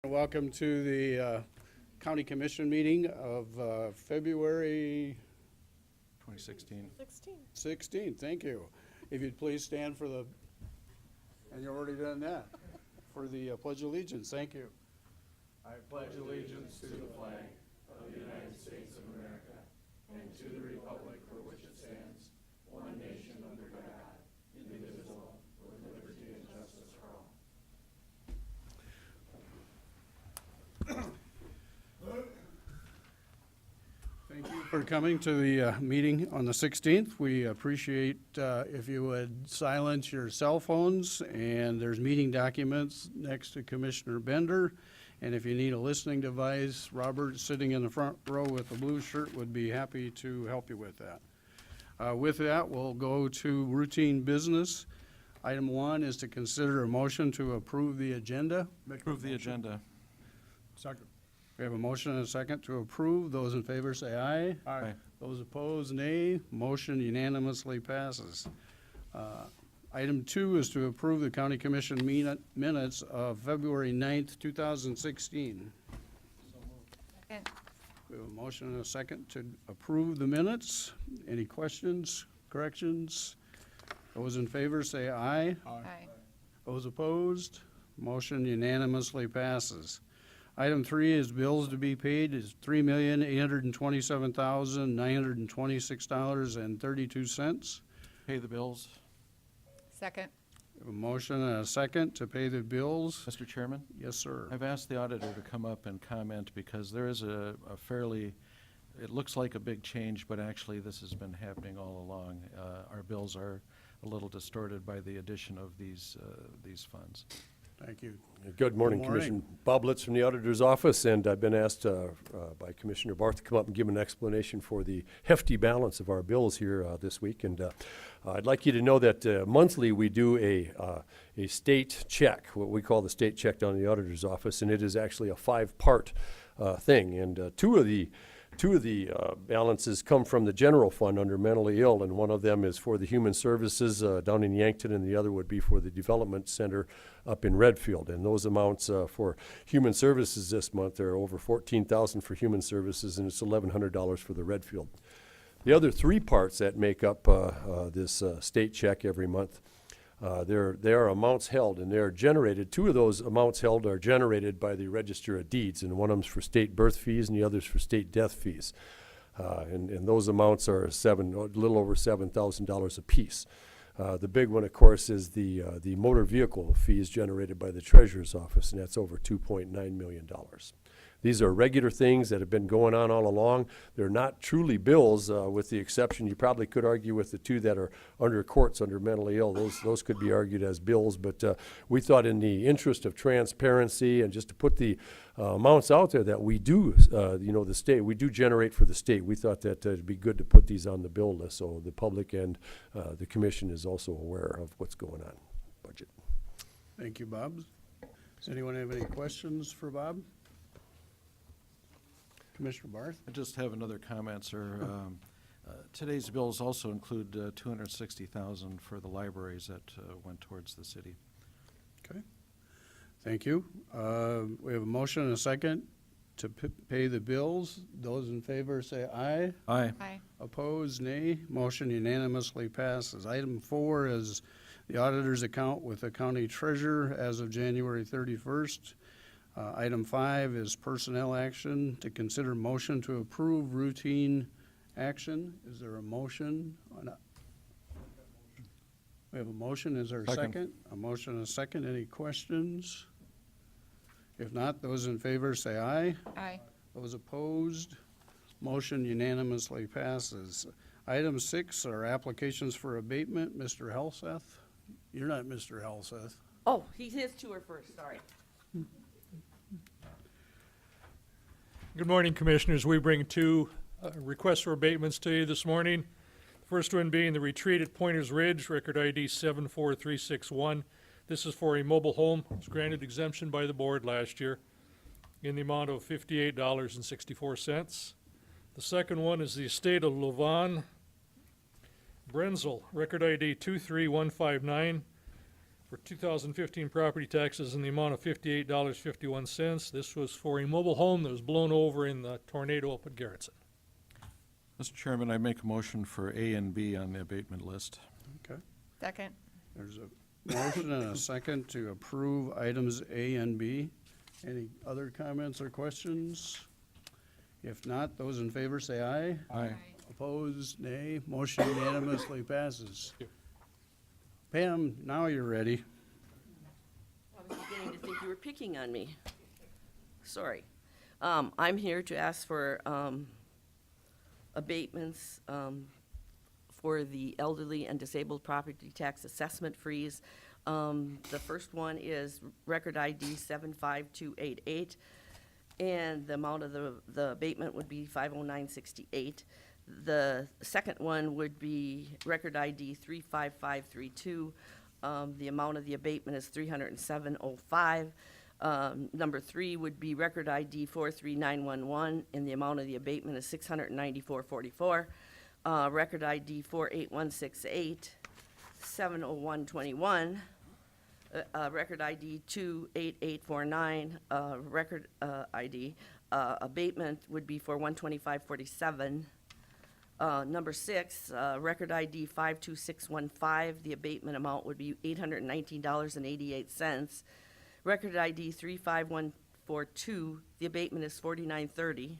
Welcome to the County Commission meeting of February 2016. 16th. Thank you. If you'd please stand for the, and you've already done that, for the Pledge of Allegiance. Thank you. I pledge allegiance to the flag of the United States of America and to the republic for which it stands, one nation under God, indivisible, with liberty and justice for all. Thank you for coming to the meeting on the 16th. We appreciate if you would silence your cell phones, and there's meeting documents next to Commissioner Bender. And if you need a listening device, Robert, sitting in the front row with the blue shirt, would be happy to help you with that. With that, we'll go to routine business. Item 1 is to consider a motion to approve the agenda. Approve the agenda. Second. We have a motion and a second to approve. Those in favor say aye. Aye. Those opposed, nay. Motion unanimously passes. Item 2 is to approve the County Commission minutes of February 9th, 2016. Second. We have a motion and a second to approve the minutes. Any questions, corrections? Those in favor say aye. Aye. Those opposed, motion unanimously passes. Item 3 is bills to be paid is $3,827,926.32. Pay the bills. Second. We have a motion and a second to pay the bills. Mr. Chairman, Yes, sir. I've asked the auditor to come up and comment because there is a fairly, it looks like a big change, but actually this has been happening all along. Our bills are a little distorted by the addition of these funds. Thank you. Good morning, Good morning. Commissioner. Bob Litz from the Auditor's Office, and I've been asked by Commissioner Barth to come up and give an explanation for the hefty balance of our bills here this week. And I'd like you to know that monthly we do a state check, what we call the state check down in the Auditor's Office, and it is actually a 5-part thing. And two of the balances come from the general fund under mentally ill, and one of them is for the human services down in Yankton, and the other would be for the development center up in Redfield. And those amounts for human services this month are over $14,000 for human services, and it's $1,100 for the Redfield. The other 3 parts that make up this state check every month, they are amounts held, and they're generated. 2 of those amounts held are generated by the Register of Deeds, and one of them's for state birth fees, and the other's for state death fees. And those amounts are a little over $7,000 apiece. The big one, of course, is the motor vehicle fees generated by the Treasurer's Office, and that's over $2.9 million. These are regular things that have been going on all along. They're not truly bills, with the exception, you probably could argue with the 2 that are under courts under mentally ill. Those could be argued as bills, but we thought in the interest of transparency and just to put the amounts out there that we do, the state, we do generate for the state, we thought that it'd be good to put these on the bill list so the public and the commission is also aware of what's going on. Budget. Thank you, Bob. Does anyone have any questions for Bob? Commissioner Barth? I just have another comment, sir. Today's bills also include $260,000 for the libraries that went towards the city. Okay. Thank you. We have a motion and a second to pay the bills. Those in favor say aye. Aye. Aye. Opposed, nay. Motion unanimously passes. Item 4 is the auditor's account with the county treasurer as of January 31st. Item 5 is personnel action to consider motion to approve routine action. Is there a motion? We have a motion. Is there a second? A motion and a second. Any questions? If not, those in favor say aye. Aye. Those opposed, motion unanimously passes. Item 6 are applications for abatement. Mr. Helseth? You're not Mr. Helseth. Oh, his 2 are first, sorry. Good morning, Commissioners. We bring 2 requests for abatements to you this morning. The first one being the retreat at Pointers Ridge, record ID 74361. This is for a mobile home. It was granted exemption by the board last year in the amount of $58.64. The second one is the estate of Lovan Brenzel, record ID 23159. for 2015 property taxes in the amount of $58.51. This was for a mobile home that was blown over in the tornado up at Garrettson. Mr. Chairman, I make a motion for A and B on the abatement list. Okay. Second. There's a motion and a second to approve items A and B. Any other comments or questions? If not, those in favor say aye. Aye. Opposed, nay. Motion unanimously passes. Thank you. Pam, now you're ready. I was beginning to think you were picking on me. Sorry. I'm here to ask for abatements for the elderly and disabled property tax assessment freeze. The first one is record ID 75288, and the amount of the abatement would be $509.68. The second one would be record ID 35532. The amount of the abatement is $307.05. Number three would be record ID 43911, and the amount of the abatement is $694.44. Record ID 48168, $701.21. Record ID 28849, record ID abatement would be for $125.47. Number six, record ID 52615, the abatement amount would be $819.88. Record ID 35142, the abatement is $49.30.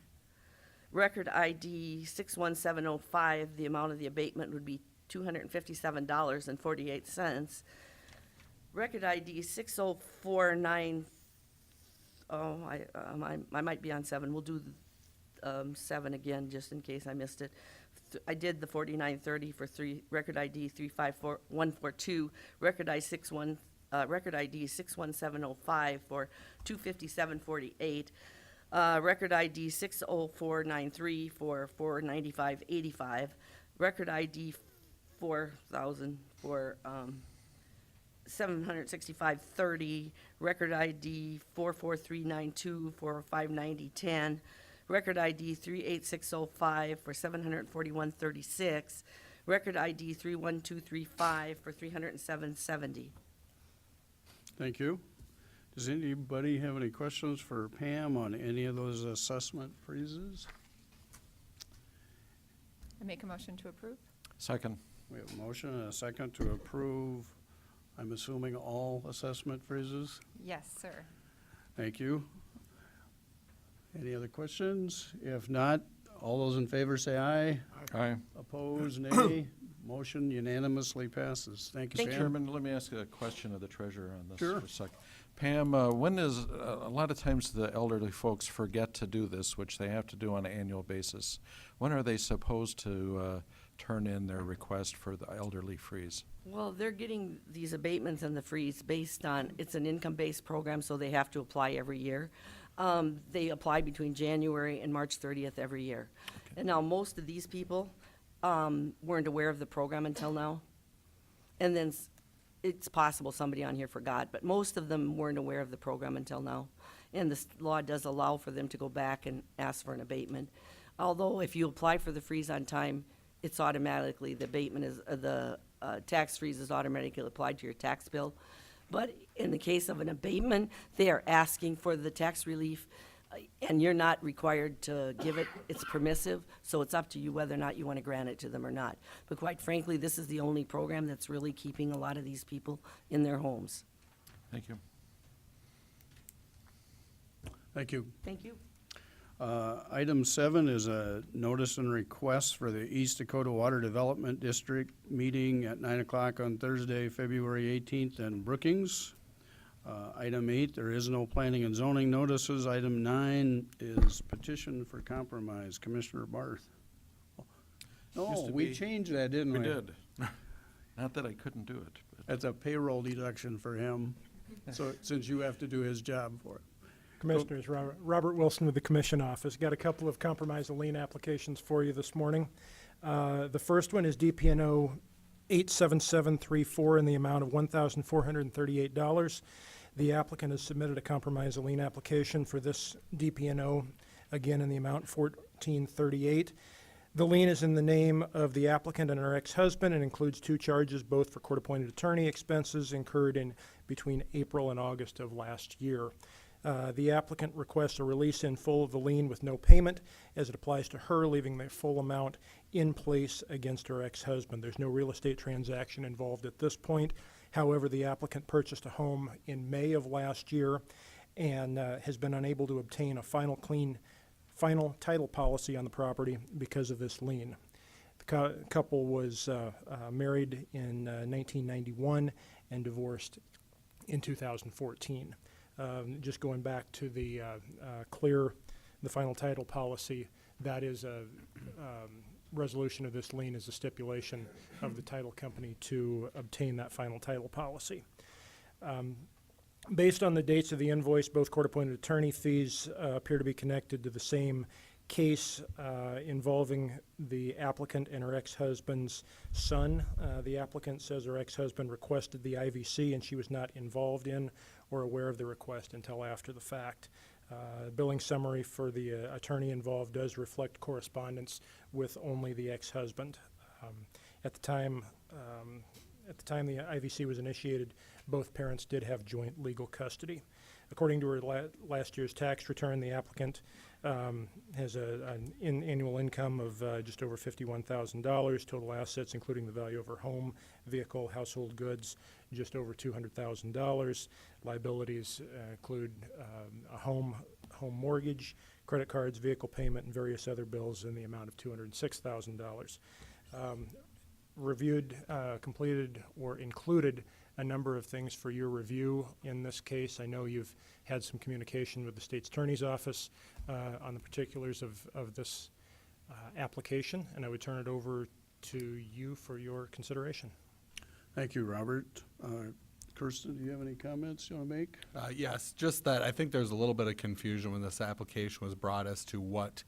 Record ID 61705, the amount of the abatement would be $257.48. Record ID 6049, I might be on seven. We'll do seven again, just in case I missed it. I did the 4930 for record ID 35142, record ID 61705 for $257.48. Record ID 60493 for $495.85. Record ID 4000 for $765.30. Record ID 44392 for $590.10. Record ID 38605 for $741.36. Record ID 31235 for $307.70. Thank you. Does anybody have any questions for Pam on any of those assessment freezes? I make a motion to approve. Second. We have a motion and a second to approve, I'm assuming, all assessment freezes. Yes, sir. Thank you. Any other questions? If not, all those in favor say aye. Aye. Opposed, nay. Motion unanimously passes. Thank you, Thank Pam. Chairman, let me ask a question of the treasurer on this Sure. for a sec. Pam, when is, a lot of times the elderly folks forget to do this, which they have to do on an annual basis. When are they supposed to turn in their request for the elderly freeze? Well, they're getting these abatements and the freeze based on, it's an income-based program, so they have to apply every year. They apply between January and March 30th every year. And now, most of these people weren't aware of the program until now. And then it's possible somebody on here forgot, but most of them weren't aware of the program until now. And this law does allow for them to go back and ask for an abatement. Although if you apply for the freeze on time, it's automatically, the abatement is, the tax freeze is automatically applied to your tax bill. But in the case of an abatement, they are asking for the tax relief, and you're not required to give it. It's permissive, so it's up to you whether or not you want to grant it to them or not. But quite frankly, this is the only program that's really keeping a lot of these people in their homes. Thank you. Thank you. Thank you. Item 7 is a notice and request for the East Dakota Water Development District meeting at 9 o'clock on Thursday, February 18th in Brookings. Item 8, there is no planning and zoning notices. Item 9 is petition for compromise. Commissioner Barth. Used No, to we be- changed that, didn't we? We did. Not that I couldn't do it, but That's a payroll deduction for him, so, since you have to do his job for it. Commissioners, Robert Wilson with the Commission Office. Got a couple of compromise and lien applications for you this morning. The first one is DPNO 87734 in the amount of $1,438. The applicant has submitted a compromise and lien application for this DPNO, again in the amount $1,438. The lien is in the name of the applicant and her ex-husband and includes two charges, both for court-appointed attorney expenses incurred in between April and August of last year. The applicant requests a release in full of the lien with no payment as it applies to her, leaving the full amount in place against her ex-husband. There's no real estate transaction involved at this point. However, the applicant purchased a home in May of last year and has been unable to obtain a final title policy on the property because of this lien. The couple was married in 1991 and divorced in 2014. Just going back to the the final title policy, that is a resolution of this lien is a stipulation of the title company to obtain that final title policy. Based on the dates of the invoice, both court-appointed attorney fees appear to be connected to the same case involving the applicant and her ex-husband's son. The applicant says her ex-husband requested the IVC and she was not involved in or aware of the request until after the fact. Billing summary for the attorney involved does reflect correspondence with only the ex-husband. At the time the IVC was initiated, both parents did have joint legal custody. According to her last year's tax return, the applicant has an annual income of just over $51,000, total assets, including the value of her home, vehicle, household goods, just over $200,000. Liabilities include a home mortgage, credit cards, vehicle payment, and various other bills in the amount of $206,000. Reviewed, completed, or included a number of things for your review in this case. I know you've had some communication with the state's attorney's office on the particulars of this application, and I would turn it over to you for your consideration. Thank you, Robert. Kirsten, do you have any comments you want to make? Yes, just that I think there's a little bit of confusion when this application was brought as to what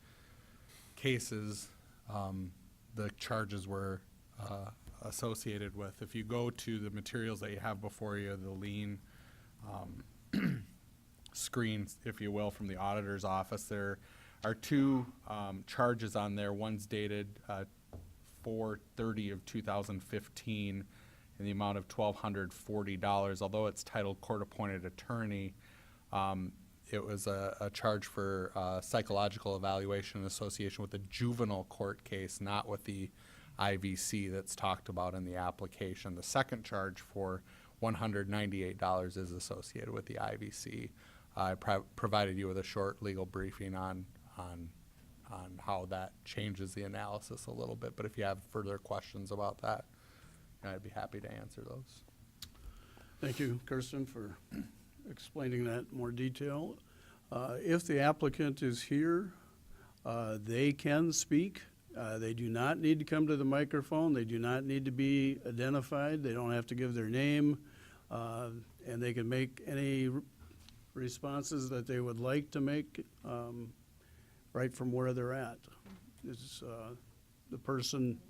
cases the charges were associated with. If you go to the materials that you have before you, the lien screen, if you will, from the auditor's office, there are two charges on there. One's dated 4/30 of 2015 in the amount of $1,240. Although it's titled court-appointed attorney, it was a charge for psychological evaluation in association with a juvenile court case, not with the IVC that's talked about in the application. The second charge for $198 is associated with the IVC. I provided you with a short legal briefing on how that changes the analysis a little bit, but if you have further questions about that, I'd be happy to answer those. Thank you, Kirsten, for explaining that in more detail. If the applicant is here, they can speak. They do not need to come to the microphone. They do not need to be identified. They don't have to give their name. And they can make any responses that they would like to make right from where they're at. Is the person,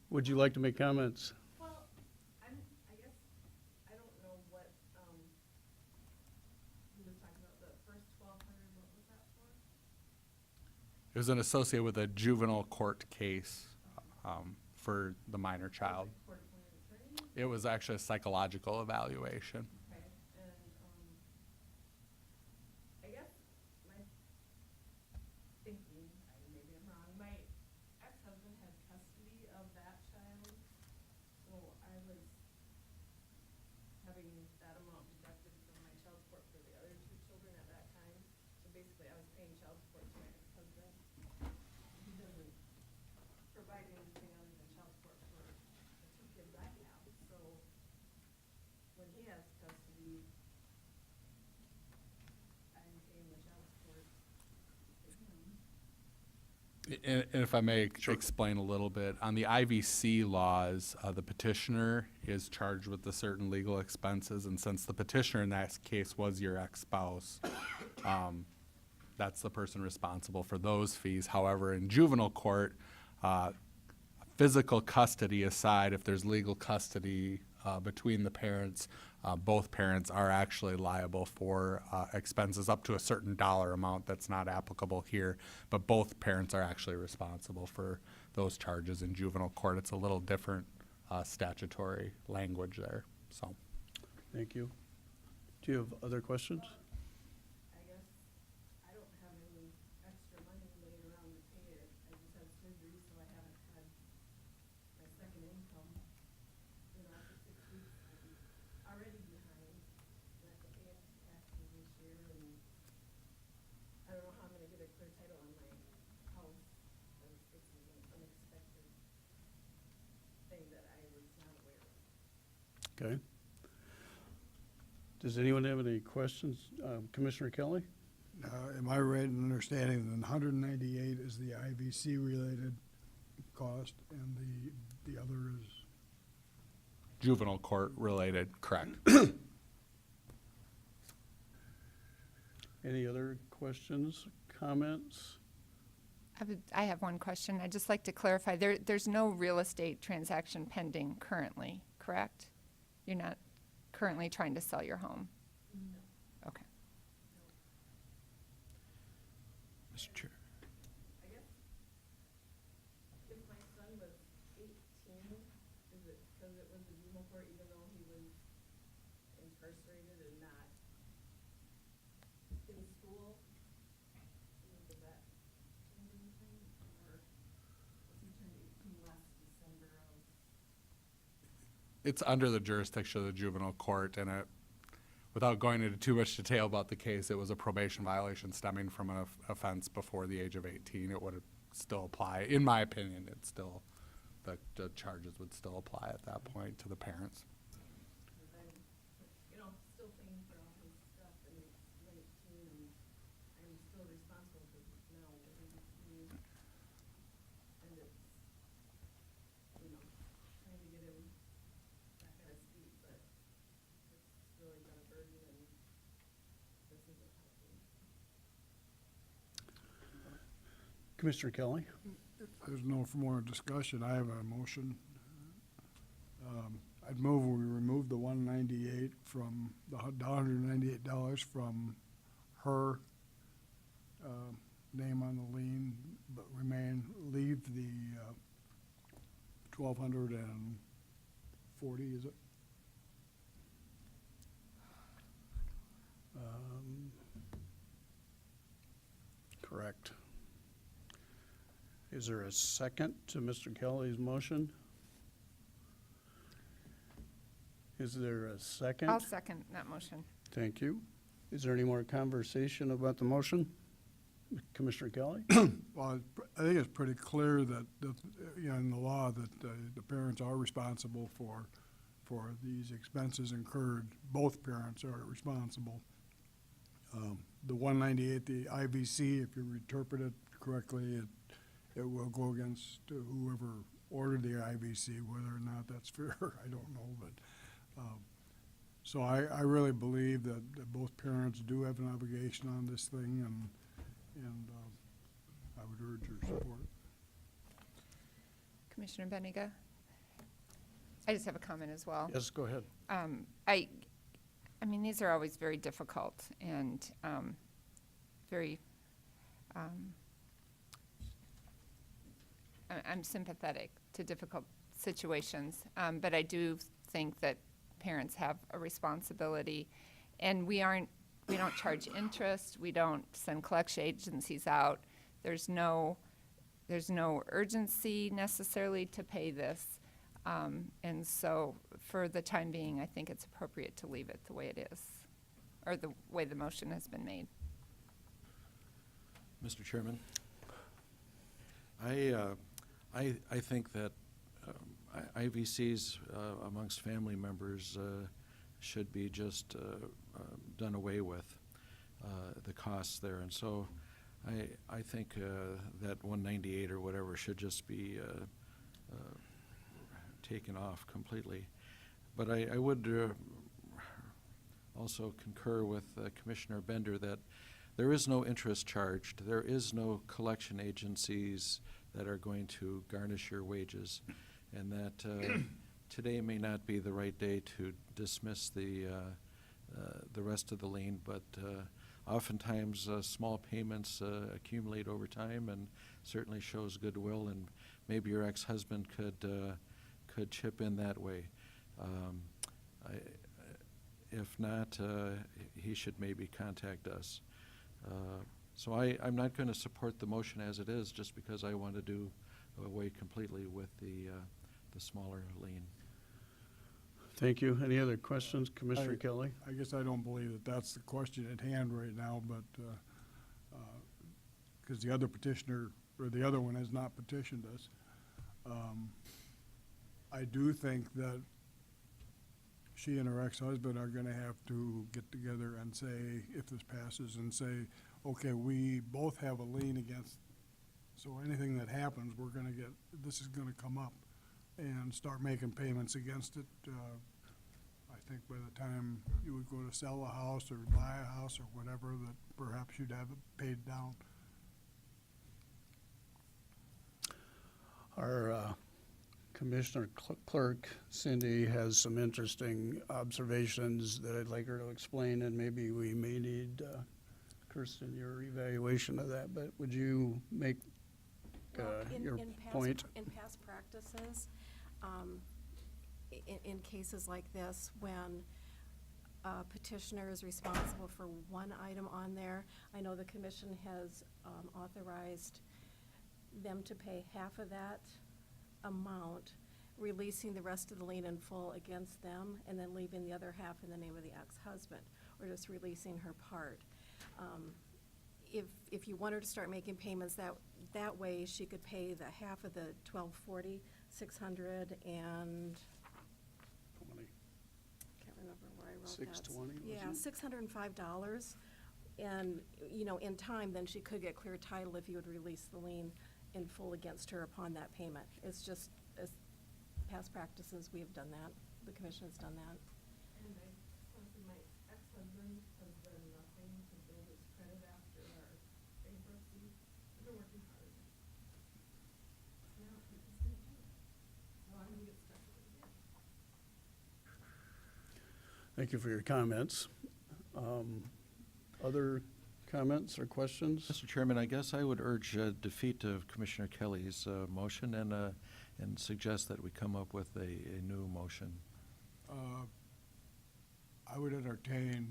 would you like to make comments? Well, I guess, I don't know what, he was talking about the first 1,200, what was that for? It was an associated with a juvenile court case for the minor child. Court-appointed attorney? It was actually a psychological evaluation. Okay, and, I guess my thinking, maybe I'm wrong, my ex-husband had custody of that child, so I was having that amount deducted from my child support for the other two children at that time. So basically, I was paying child support to my ex-husband. He doesn't provide anything other than child support for the two kids I have, so when he has custody, I'm paying the child support to him. And if I may explain a little bit, on the IVC laws, the petitioner is charged with the certain legal expenses, and since the petitioner in that case was your ex-spouse, that's the person responsible for those fees. However, in juvenile court, physical custody aside, if there's legal custody between the parents, both parents are actually liable for expenses up to a certain dollar amount that's not applicable here, but both parents are actually responsible for those charges in juvenile court. It's a little different statutory language there, so. Thank you. Do you have other questions? I guess I don't have any extra money laying around to pay it. I just had surgery, so I haven't had my second income, for 6 weeks. I'm already behind. I have to pay taxes this year, and I don't know how I'm gonna get a clear title on my house. This is an unexpected thing that I was not aware of. Okay. Does anyone have any questions? Commissioner Kelly? Am I right in understanding that 198 is the IVC-related cost and the other is? Juvenile court related, correct. Any other questions, comments? I have one question. I'd just like to clarify, there's no real estate transaction pending currently, correct? You're not currently trying to sell your home? No. Okay. Mr. Chair. I guess if my son was 18, is it because it was a juvenile court even though he was incarcerated and not in school? Does that change anything? Or was he turned 18 last December of? It's under the jurisdiction of the juvenile court, and without going into too much detail about the case, it was a probation violation stemming from an offense before the age of 18. It would still apply, in my opinion. It's still, the charges would still apply at that point to the parents. I'm, still paying for all his stuff, and he's 19, and I'm still responsible because now we're in between, and it's, trying to get him back on his feet, but it's really been a burden, and this isn't helping. Commissioner Kelly? If there's no more discussion, I have a motion. I'd move we remove the 198 from, the $198 from her name on the lien, but leave the 1,240, is it? Correct. Is there a second to Mr. Kelly's motion? Is there a second? I'll second that motion. Thank you. Is there any more conversation about the motion? Commissioner Kelly? Well, I think it's pretty clear that, in the law that the parents are responsible for these expenses incurred. Both parents are responsible. The 198, the IVC, if you interpret it correctly, it will go against whoever ordered the IVC. Whether or not that's fair, I don't know, but so I really believe that both parents do have an obligation on this thing, and I would urge your support. Commissioner Benega? I just have a comment as well. Yes, go ahead. I mean, these are always very difficult and very, I'm sympathetic to difficult situations, but I do think that parents have a responsibility, and we don't charge interest, we don't send collection agencies out. There's no urgency necessarily to pay this. And so for the time being, I think it's appropriate to leave it the way it is, or the way the motion has been made. Mr. Chairman, I think that IVCs amongst family members should be just done away with, the costs there. And so I think that 198 or whatever should just be taken off completely. But I would also concur with Commissioner Bender that there is no interest charged. There is no collection agencies that are going to garnish your wages, and that today may not be the right day to dismiss the rest of the lien, but oftentimes, small payments accumulate over time and certainly shows goodwill, and maybe your ex-husband could chip in that way. If not, he should maybe contact us. So I'm not going to support the motion as it is, just because I want to do away completely with the smaller lien. Thank you. Any other questions, Commissioner I- Kelly? I guess I don't believe that that's the question at hand right now, but, because the other petitioner, or the other one has not petitioned us. I do think that she and her ex-husband are gonna have to get together and say, if this passes, and say, okay, we both have a lien against, so anything that happens, this is gonna come up, and start making payments against it. I think by the time you would go to sell a house or buy a house or whatever, that perhaps you'd have it paid down. Our Commissioner Clerk, Cindy, has some interesting observations that I'd like her to explain, and maybe we may need, Kirsten, your evaluation of that, but would you make your point? In past practices, in cases like this, when a petitioner is responsible for one item on there, I know the commission has authorized them to pay half of that amount, releasing the rest of the lien in full against them, and then leaving the other half in the name of the ex-husband, or just releasing her part. If you want her to start making payments that way, she could pay the half of the $1,240, $600, and can't remember where I wrote that. $620, Yeah, $605. And, in time, then she could get clear title if you would release the lien in full against her upon that payment. It's just, as past practices, we have done that. The commission has done that. And my ex-husband has done nothing to build his credit after our bankruptcy. I've been working hard. Now, he's gonna do it. So I'm gonna get stuck with it again. Thank you for your comments. Other comments or questions? Mr. Chairman, I guess I would urge defeat of Commissioner Kelly's motion and suggest that we come up with a new motion. I would entertain,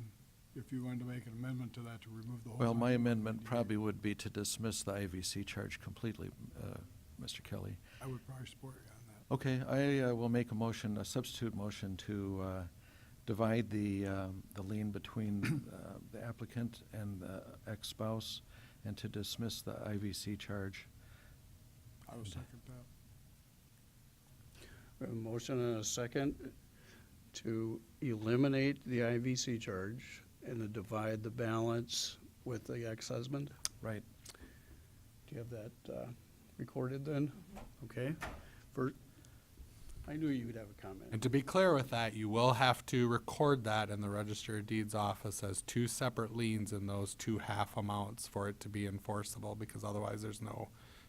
if you wanted to make an amendment to that, to remove the whole. Well, my 91. amendment probably would be to dismiss the IVC charge completely, Mr. Kelly. I would probably support you on that. Okay, I will make a substitute motion to divide the lien between the applicant and the ex-spouse, and to dismiss the IVC charge. I will second that. We have a motion and a second to eliminate the IVC charge and to divide the balance with the ex-husband. Right. Do you have that recorded then? Okay. I knew you would have a comment. And to be clear with that, you will have to record that in the Register of Deeds office as two separate liens in those two half amounts for it to be enforceable, because otherwise there's no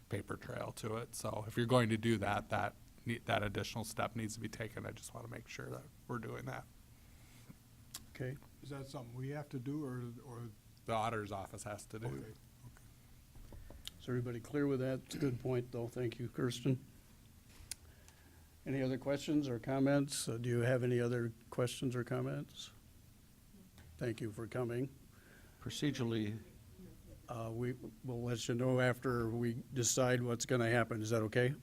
paper trail to it. So if you're going to do that, that additional step needs to be taken. I just want to make sure that we're doing that. Okay. Is that something we have to do, or, The auditor's office has to do. okay? Is everybody clear with that? It's a good point, though. Thank you, Kirsten. Any other questions or comments? Do you have any other questions or comments? Thank you for coming. Procedurally, We will let you know after we decide what's going to happen. Is that okay?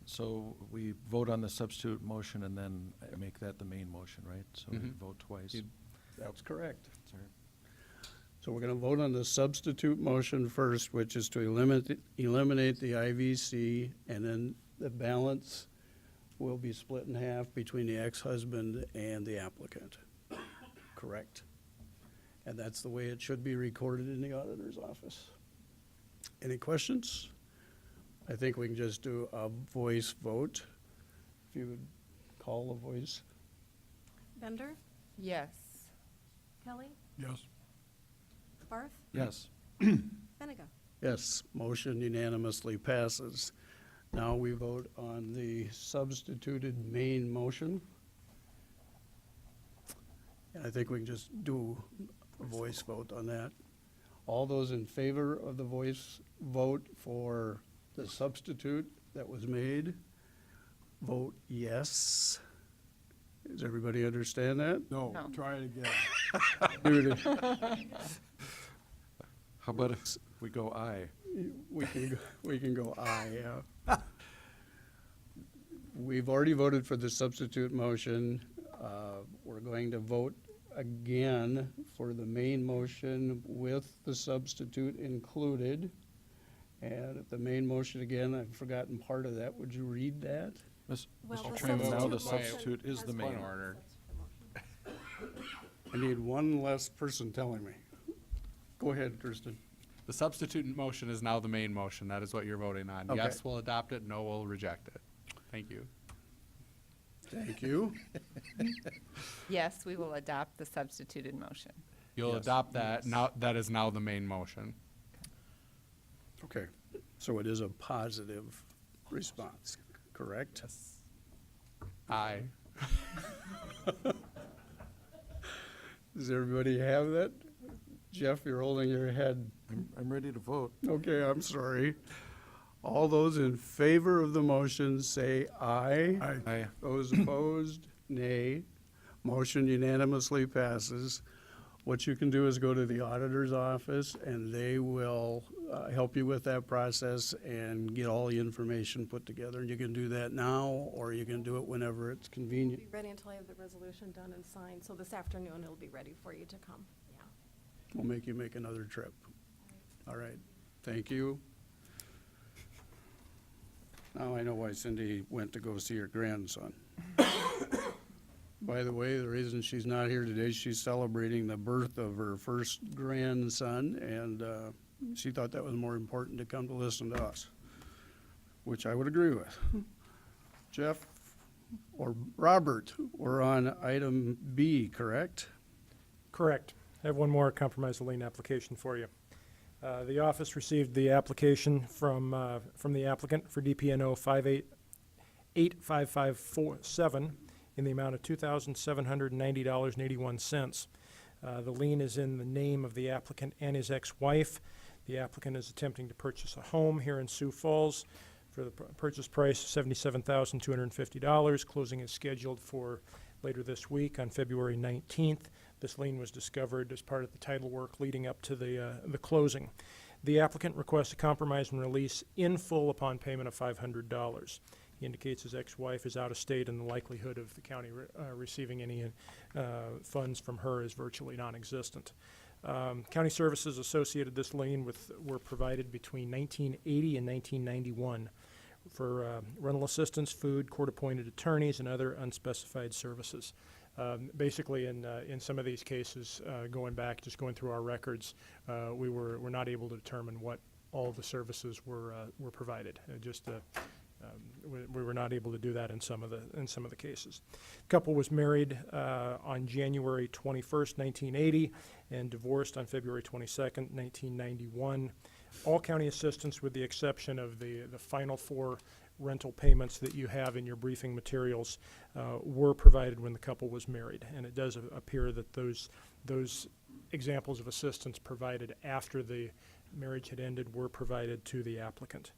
so we vote on the substitute motion and then make that the main motion, right? So we Mhm. vote twice. You'd- That's correct. Sorry. So we're going to vote on the substitute motion first, which is to eliminate the IVC, and then the balance will be split in half between the ex-husband and the applicant. Correct. And that's the way it should be recorded in the auditor's office. Any questions? I think we can just do a voice vote. If you would call a voice. Bender? Yes. Kelly? Yes. Barth? Yes. Benega? Yes, motion unanimously passes. Now we vote on the substituted main motion. And I think we can just do a voice vote on that. All those in favor of the voice vote for the substitute that was made, vote yes. Does everybody understand that? No, No. try it again. Do it. How about if we go aye? We can go aye, yeah. We've already voted for the substitute motion. We're going to vote again for the main motion with the substitute included. And if the main motion again, I've forgotten part of that. Would you read that? Well, Mr. the Chairman, now the substitute motion substitute is has the been main. Point of order. I need one less person telling me. Go ahead, Kirsten. The substitute motion is now the main motion. That is what you're voting on. Okay. Yes, we'll adopt it. No, we'll reject it. Thank you. Thank you. Yes, we will adopt the substituted motion. You'll Yes. adopt that. Now, that is now the main motion. Okay, so it is a positive response, correct? Aye. Does everybody have that? Jeff, you're holding your head. I'm ready to vote. Okay, I'm sorry. All those in favor of the motion say aye. Aye. Those opposed, nay. Motion unanimously passes. What you can do is go to the auditor's office, and they will help you with that process and get all the information put together. And you can do that now, or you can do it whenever it's convenient. Be ready until I have the resolution done and signed, so this afternoon it'll be ready for you to come, yeah. We'll make you make another trip. All right, thank you. Now I know why Cindy went to go see her grandson. By the way, the reason she's not here today, she's celebrating the birth of her first grandson, and she thought that was more important to come to listen to us, which I would agree with. Jeff or Robert, we're on item B, correct? Correct. I have one more compromise lien application for you. The office received the application from the applicant for DPNO 585547 in the amount of $2,790.81. The lien is in the name of the applicant and his ex-wife. The applicant is attempting to purchase a home here in Sioux Falls for the purchase price of $77,250. Closing is scheduled for later this week on February 19th. This lien was discovered as part of the title work leading up to the closing. The applicant requests a compromise and release in full upon payment of $500. He indicates his ex-wife is out of state and the likelihood of the county receiving any funds from her is virtually non-existent. County services associated this lien were provided between 1980 and 1991 for rental assistance, food, court-appointed attorneys, and other unspecified services. Basically, in some of these cases, going through our records, we were not able to determine what all the services were provided. We were not able to do that in some of the cases. The couple was married on January 21st, 1980, and divorced on February 22nd, 1991. All county assistance, with the exception of the final 4 rental payments that you have in your briefing materials, were provided when the couple was married. And it does appear that those examples of assistance provided after the marriage had ended were provided to the applicant.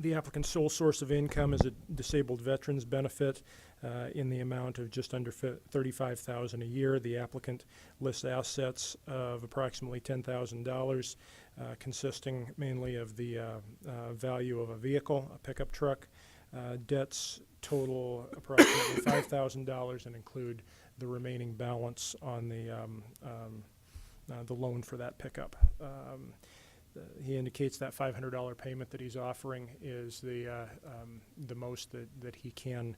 The applicant's sole source of income is a disabled veterans benefit in the amount of just under $35,000 a year. The applicant lists assets of approximately $10,000, consisting mainly of the value of a vehicle, a pickup truck. Debts total approximately $5,000 and include the remaining balance on the loan for that pickup. He indicates that $500 payment that he's offering is the most that he can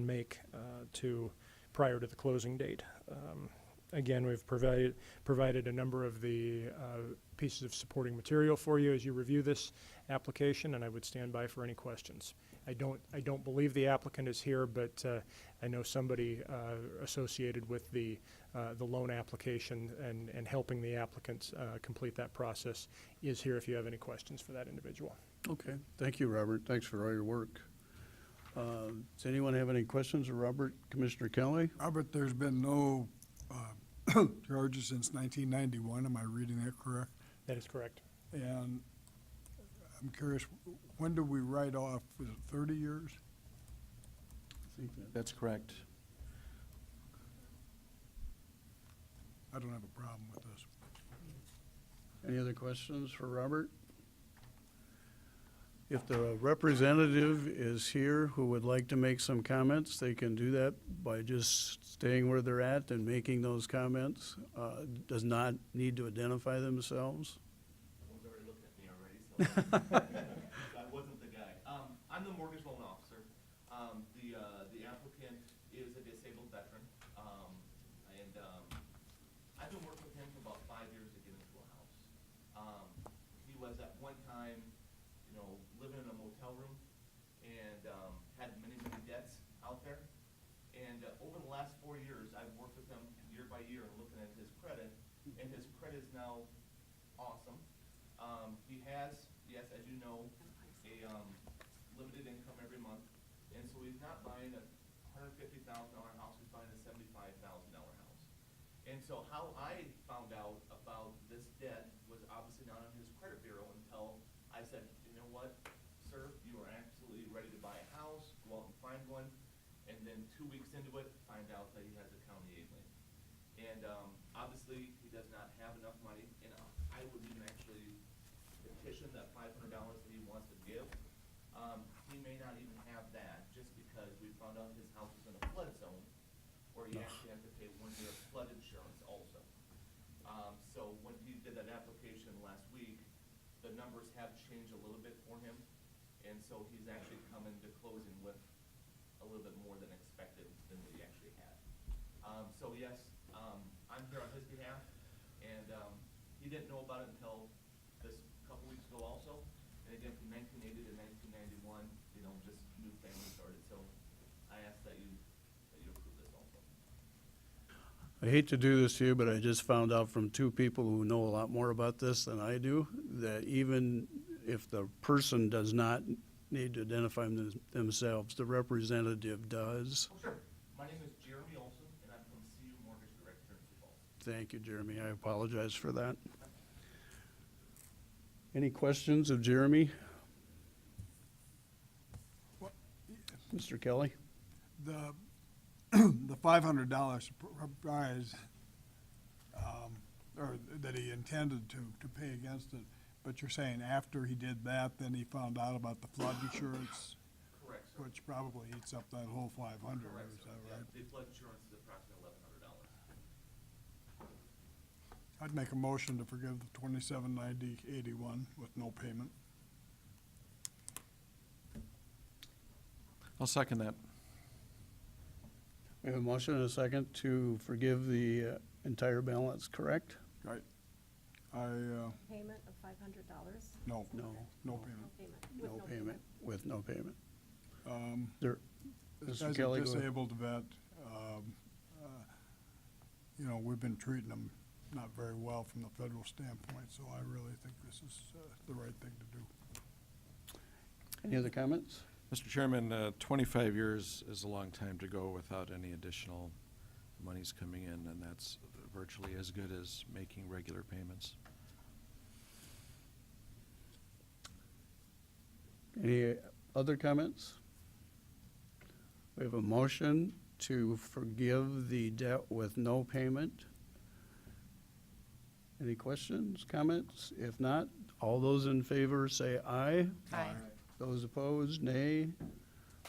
make prior to the closing date. Again, we've provided a number of the pieces of supporting material for you as you review this application, and I would stand by for any questions. I don't believe the applicant is here, but I know somebody associated with the loan application and helping the applicant complete that process is here if you have any questions for that individual. Okay, thank you, Robert. Thanks for all your work. Does anyone have any questions of Robert, Commissioner Kelly? Robert, there's been no charges since 1991, am I reading that correct? That is correct. And I'm curious, when do we write off, is it 30 years? That's correct. I don't have a problem with this. Any other questions for Robert? If the representative is here who would like to make some comments, they can do that by just staying where they're at and making those comments. Does not need to identify themselves. Someone's already looking at me already, so I wasn't the guy. I'm the mortgage loan officer. The applicant is a disabled veteran, and I've been working with him for about 5 years to get into a house. He was at one time, living in a motel room and had many debts out there. And over the last 4 years, I've worked with him year by year looking at his credit, and his credit is now awesome. He has, yes, as you know, a limited income every month, and so he's not buying a $150,000 house, he's buying a $75,000 house. And so how I found out about this debt was obviously not on his credit bureau until I said, you know what, sir, you are absolutely ready to buy a house, go out and find one, and then 2 weeks into it, find out that he has a county aid lien. And obviously, he does not have enough money, and I would even actually petition that $500 that he wants to give. He may not even have that, just because we found out his house is in a flood zone, where he actually has to pay 1 year of flood insurance also. So when he did that application last week, the numbers have changed a little bit for him, and so he's actually coming to closing with a little bit more than expected than what he actually had. So yes, I'm here on his behalf, and he didn't know about it until this couple weeks ago also. And again, from 1980 to 1991, just new family started, so I ask that you approve this also. I hate to do this to you, but I just found out from two people who know a lot more about this than I do, that even if the person does not need to identify themselves, the representative does. Oh, sure. My name is Jeremy Olson, and I'm from CU Mortgage Direct here in Sioux Falls. Thank you, Jeremy. I apologize for that. Any questions of Jeremy? Mr. Kelly? The the $500 surprise, or that he intended to pay against it, but you're saying after he did that, then he found out about the flood insurance, Correct, sir. which probably eats up that whole 500, Correct, is sir. that Yeah, right? the flood insurance is approximately $1,100. I'd make a motion to forgive the $2790.81 with no payment. I'll second that. We have a motion and a second to forgive the entire balance, correct? Right. Payment of $500? No, No, no No payment. payment. no payment, with no payment. Um, There, This Mr. guy's Kelly, a go ahead. disabled vet. We've been treating him not very well from the federal standpoint, so I really think this is the right thing to do. Any other comments? Mr. Chairman, 25 years is a long time to go without any additional monies coming in, and that's virtually as good as making regular payments. Any other comments? We have a motion to forgive the debt with no payment. Any questions, comments? If not, all those in favor say aye. Aye. Those opposed, nay.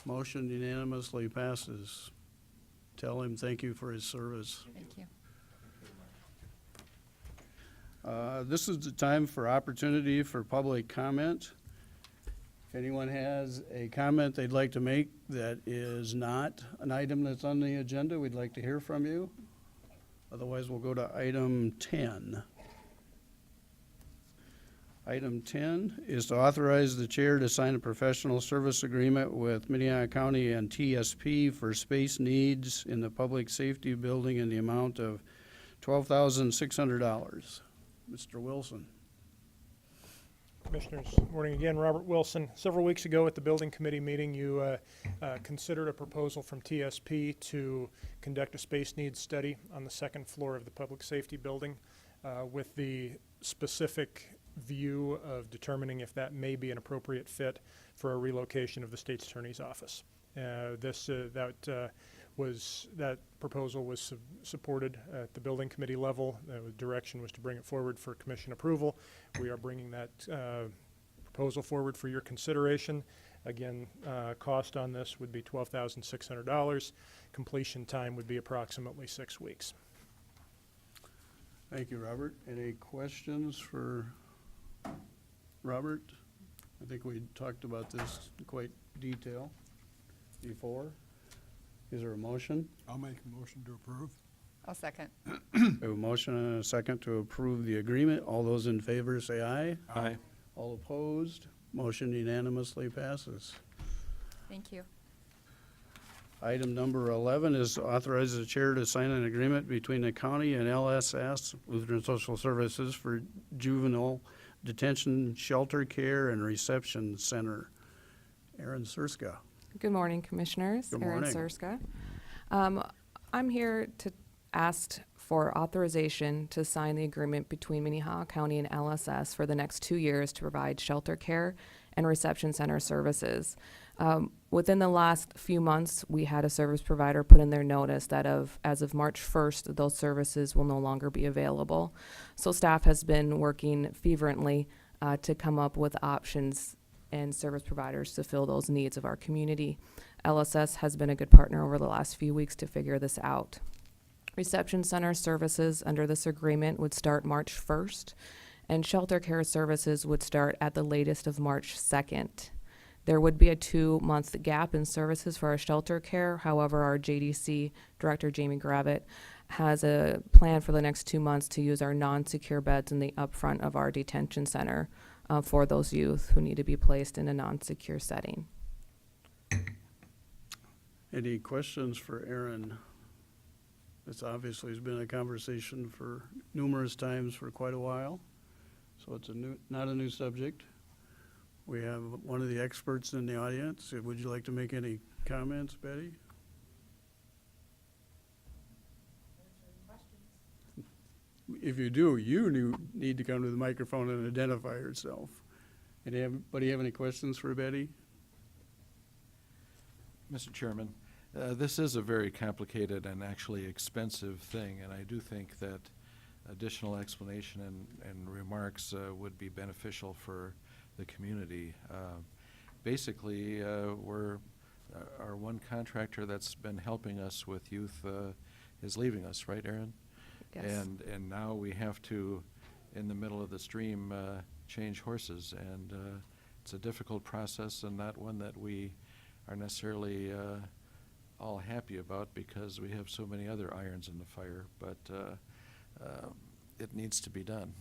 Motion unanimously passes. Tell him thank you for his service. Thank you. This is the time for opportunity for public comment. If anyone has a comment they'd like to make that is not an item that's on the agenda, we'd like to hear from you. Otherwise, we'll go to item 10. Item 10 is to authorize the chair to sign a professional service agreement with Minnehaha County and TSP for space needs in the public safety building in the amount of $12,600. Mr. Wilson. Commissioners, morning again. Robert Wilson. Several weeks ago at the Building Committee meeting, you considered a proposal from TSP to conduct a space needs study on the second floor of the Public Safety Building with the specific view of determining if that may be an appropriate fit for a relocation of the State's Attorney's Office. That proposal was supported at the Building Committee level. The direction was to bring it forward for Commission approval. We are bringing that proposal forward for your consideration. Again, cost on this would be $12,600. Completion time would be approximately 6 weeks. Thank you, Robert. Any questions for Robert? I think we talked about this in quite detail before. Is there a motion? I'll make a motion to approve. I'll second. We have a motion and a second to approve the agreement. All those in favor say aye. Aye. All opposed? Motion unanimously passes. Thank you. Item number 11 is authorize the chair to sign an agreement between the county and LSS, Lutheran Social Services, for juvenile detention, shelter care, and reception center. Aaron Surska. Good morning, Commissioners. Good Erin morning. Surska. I'm here to ask for authorization to sign the agreement between Minnehaha County and LSS for the next 2 years to provide shelter care and reception center services. Within the last few months, we had a service provider put in their notice that as of March 1st, those services will no longer be available. So staff has been working fervently to come up with options and service providers to fill those needs of our community. LSS has been a good partner over the last few weeks to figure this out. Reception center services under this agreement would start March 1st, and shelter care services would start at the latest of March 2nd. There would be a 2-month gap in services for our shelter care. However, our JDC Director, Jamie Gravitt, has a plan for the next 2 months to use our non-secure beds in the upfront of our detention center for those youth who need to be placed in a non-secure setting. Any questions for Aaron? This obviously has been a conversation for numerous times for quite a while, so it's not a new subject. We have one of the experts in the audience. Would you like to make any comments, Betty? If you do, you need to come to the microphone and identify yourself. Anybody have any questions for Betty? Mr. Chairman, this is a very complicated and actually expensive thing, and I do think that additional explanation and remarks would be beneficial for the community. Basically, our one contractor that's been helping us with youth is leaving us, right, Aaron? Yes. And now we have to, in the middle of the stream, change horses, and it's a difficult process and not one that we are necessarily all happy about because we have so many other irons in the fire, but it needs to be done.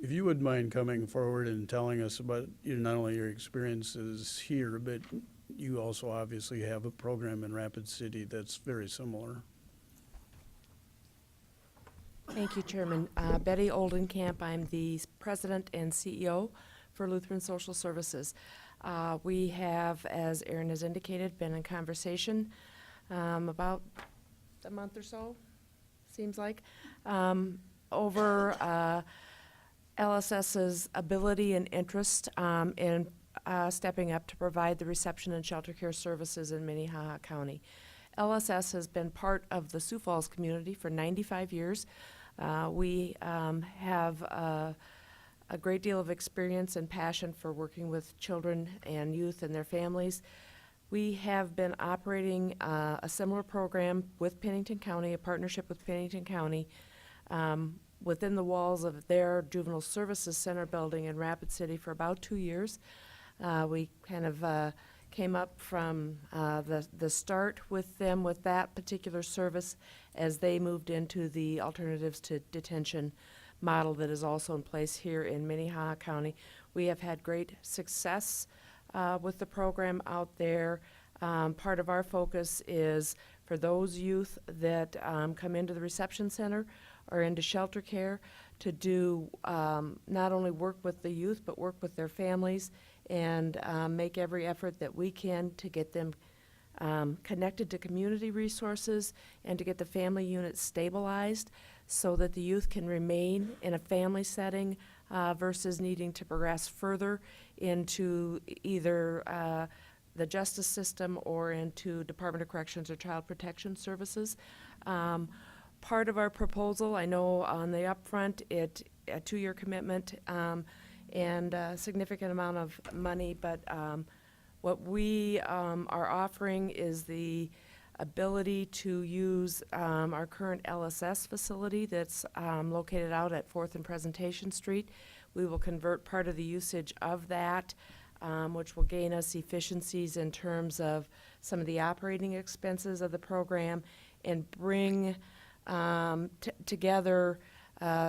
If you wouldn't mind coming forward and telling us about not only your experiences here, but you also obviously have a program in Rapid City that's very similar. Thank you, Chairman. Betty Oldenkamp, I'm the President and CEO for Lutheran Social Services. We have, as Aaron has indicated, been in conversation about a month or so, seems like, over LSS's ability and interest in stepping up to provide the reception and shelter care services in Minnehaha County. LSS has been part of the Sioux Falls community for 95 years. We have a great deal of experience and passion for working with children and youth and their families. We have been operating a similar program with Pennington County, a partnership with Pennington County, within the walls of their Juvenile Services Center building in Rapid City for about 2 years. We kind of came up from the start with them with that particular service as they moved into the alternatives to detention model that is also in place here in Minnehaha County. We have had great success with the program out there. Part of our focus is for those youth that come into the reception center are into shelter care to do not only work with the youth, but work with their families and make every effort that we can to get them connected to community resources and to get the family unit stabilized so that the youth can remain in a family setting versus needing to progress further into either the justice system or into Department of Corrections or Child Protection Services. Part of our proposal, I know on the upfront, a 2-year commitment and a significant amount of money, but what we are offering is the ability to use our current LSS facility that's located out at 4th and Presentation Street. We will convert part of the usage of that, which will gain us efficiencies in terms of some of the operating expenses of the program and bring together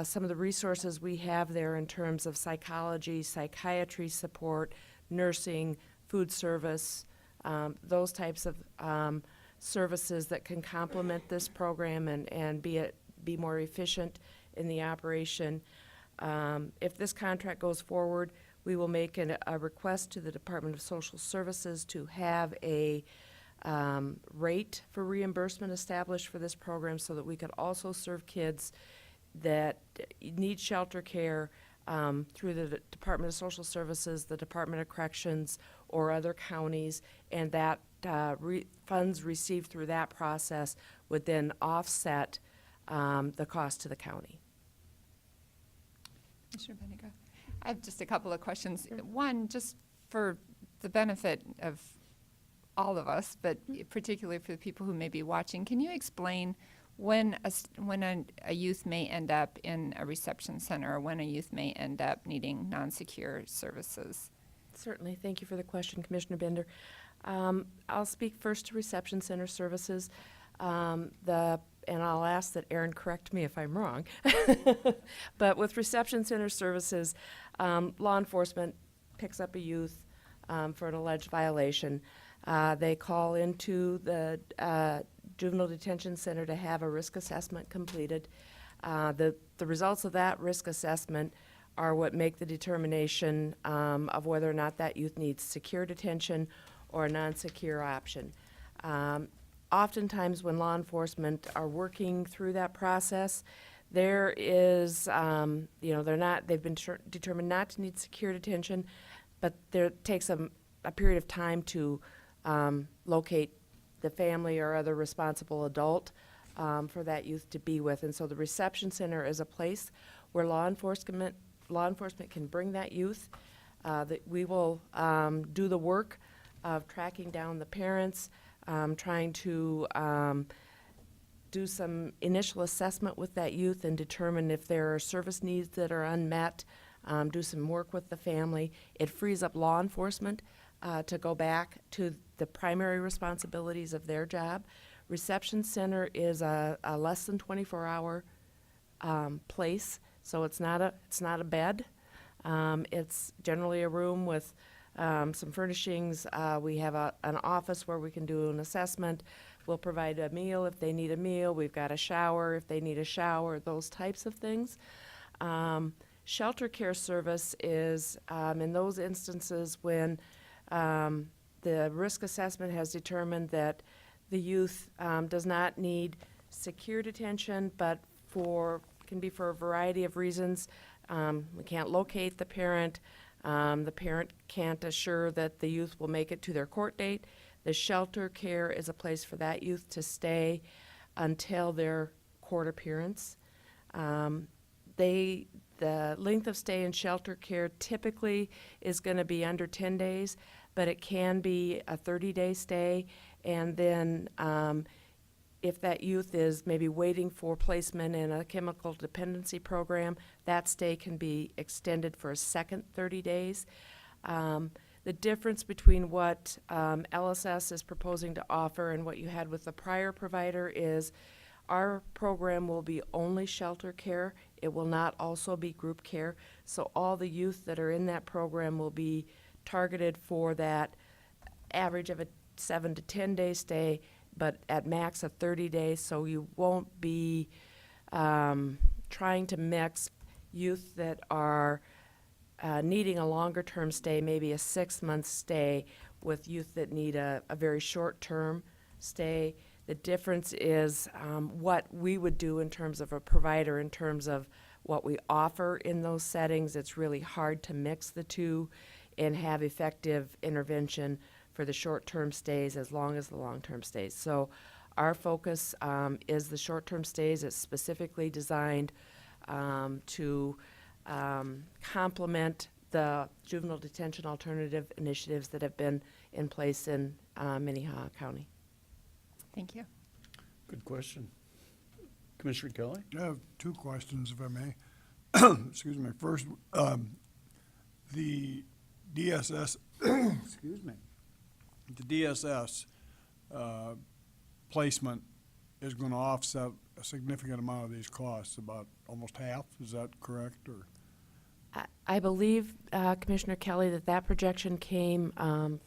some of the resources we have there in terms of psychology, psychiatry support, nursing, food service, those types of services that can complement this program and be more efficient in the operation. If this contract goes forward, we will make a request to the Department of Social Services to have a rate for reimbursement established for this program so that we could also serve kids that need shelter care through the Department of Social Services, the Department of Corrections, or other counties, and that funds received through that process would then offset the cost to the county. Commissioner Bendigo. I have just a couple of questions. One, just for the benefit of all of us, but particularly for the people who may be watching, can you explain when a youth may end up in a reception center or when a youth may end up needing non-secure services? Certainly. Thank you for the question, Commissioner Bender. I'll speak first to reception center services. And I'll ask that Aaron correct me if I'm wrong. But with reception center services, law enforcement picks up a youth for an alleged violation. They call into the juvenile detention center to have a risk assessment completed. The results of that risk assessment are what make the determination of whether or not that youth needs secure detention or a non-secure option. Oftentimes when law enforcement are working through that process, there is, they've been determined not to need secure detention, but there takes a period of time to locate the family or other responsible adult for that youth to be with. And so the reception center is a place where law enforcement can bring that youth. That we will do the work of tracking down the parents, trying to do some initial assessment with that youth and determine if there are service needs that are unmet, do some work with the family. It frees up law enforcement to go back to the primary responsibilities of their job. Reception center is a less than 24-hour place, so it's not a bed. It's generally a room with some furnishings. We have an office where we can do an assessment. We'll provide a meal if they need a meal. We've got a shower if they need a shower, those types of things. Shelter care service is in those instances when the risk assessment has determined that the youth does not need secure detention, but can be for a variety of reasons. We can't locate the parent. The parent can't assure that the youth will make it to their court date. The shelter care is a place for that youth to stay until their court appearance. The length of stay in shelter care typically is going to be under 10 days, but it can be a 30-day stay. And then if that youth is maybe waiting for placement in a chemical dependency program, that stay can be extended for a second 30 days. The difference between what LSS is proposing to offer and what you had with the prior provider is our program will be only shelter care. It will not also be group care. So all the youth that are in that program will be targeted for that average of a 7 to 10 day stay, but at max a 30 days, so you won't be trying to mix youth that are needing a longer-term stay, maybe a 6-month stay, with youth that need a very short-term stay. The difference is what we would do in terms of a provider, in terms of what we offer in those settings. It's really hard to mix the two and have effective intervention for the short-term stays as long as the long-term stays. So our focus is the short-term stays. It's specifically designed to complement the juvenile detention alternative initiatives that have been in place in Minnehaha County. Thank you. Good question. Commissioner Kelly? I have two questions, if I may. Excuse me. First, the DSS, excuse me, the DSS placement is going to offset a significant amount of these costs, about almost half. Is that correct? Or I believe, Commissioner Kelly, that projection came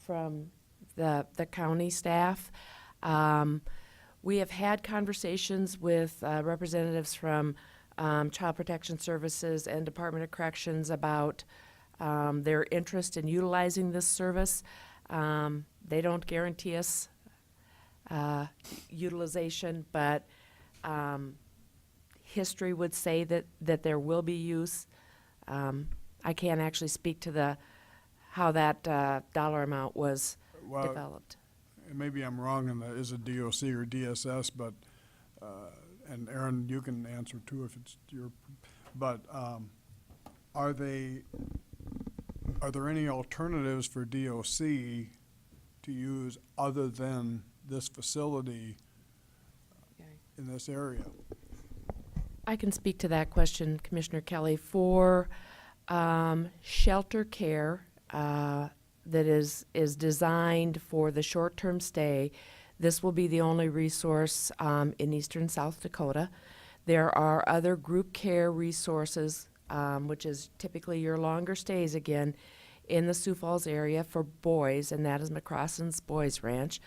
from the county staff. We have had conversations with representatives from Child Protection Services and Department of Corrections about their interest in utilizing this service. They don't guarantee us utilization, but history would say that there will be use. I can't actually speak to how that dollar amount was developed. and maybe I'm wrong in the, is it DOC or DSS, but, and Aaron, you can answer too if it's your, but are there any alternatives for DOC to use other than this facility in this area? I can speak to that question, Commissioner Kelly. For shelter care that is designed for the short-term stay, this will be the only resource in eastern South Dakota. There are other group care resources, which is typically your longer stays again, in the Sioux Falls area for boys, and that is McCrossen's Boys Ranch.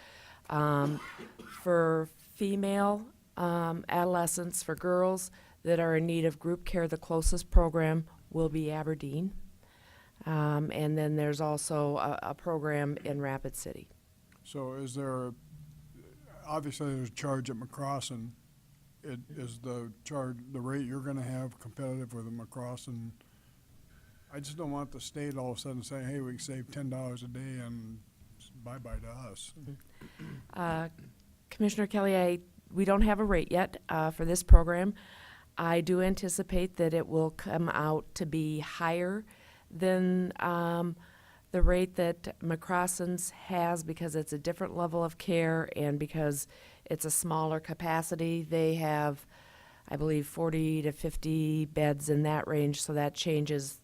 For female adolescents, for girls that are in need of group care, the closest program will be Aberdeen. And then there's also a program in Rapid City. So is there, obviously there's a charge at McCrossan. Is the charge, the rate you're gonna have competitive with the McCrossan? I just don't want the state all of a sudden saying, hey, we can save $10 a day and bye-bye to us. Commissioner Kelly, we don't have a rate yet for this program. I do anticipate that it will come out to be higher than the rate that McCrossan's has, because it's a different level of care and because it's a smaller capacity. They have, I believe, 40 to 50 beds in that range, so that changes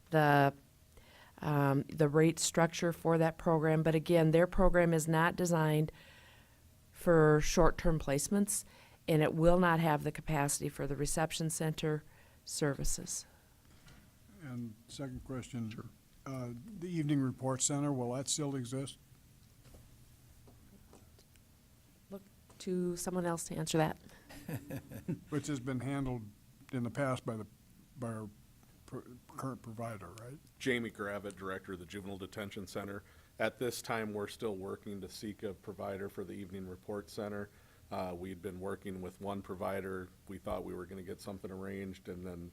the rate structure for that program. But again, their program is not designed for short-term placements, and it will not have the capacity for the reception center services. And second question, the evening report center, will that still exist? Look to someone else to answer that. Which has been handled in the past by our current provider, right? Jamie Gravitt, Director of the Juvenile Detention Center. At this time, we're still working to seek a provider for the Evening Report Center. We'd been working with one provider. We thought we were going to get something arranged, and then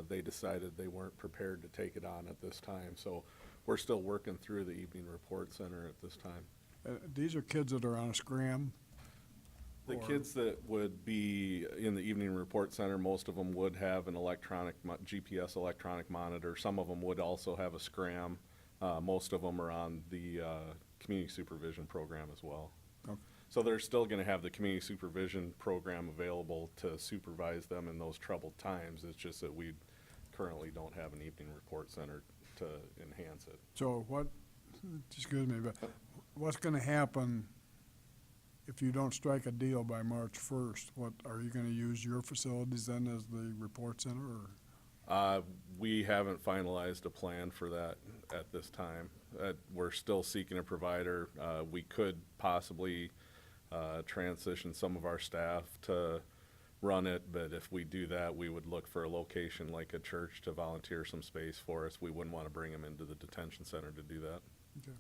they decided they weren't prepared to take it on at this time. So we're still working through the Evening Report Center at this time. These are kids that are on a scram? The kids that would be in the Evening Report Center, most of them would have an electronic GPS electronic monitor. Some of them would also have a scram. Most of them are on the community supervision program as well. Okay. So they're still going to have the community supervision program available to supervise them in those troubled times. It's just that we currently don't have an Evening Report Center to enhance it. So what, excuse me, but what's gonna happen if you don't strike a deal by March 1st? What, are you gonna use your facilities then as the report center, or? We haven't finalized a plan for that at this time. We're still seeking a provider. We could possibly transition some of our staff to run it, but if we do that, we would look for a location like a church to volunteer some space for us. We wouldn't want to bring them into the detention center to do that. Okay,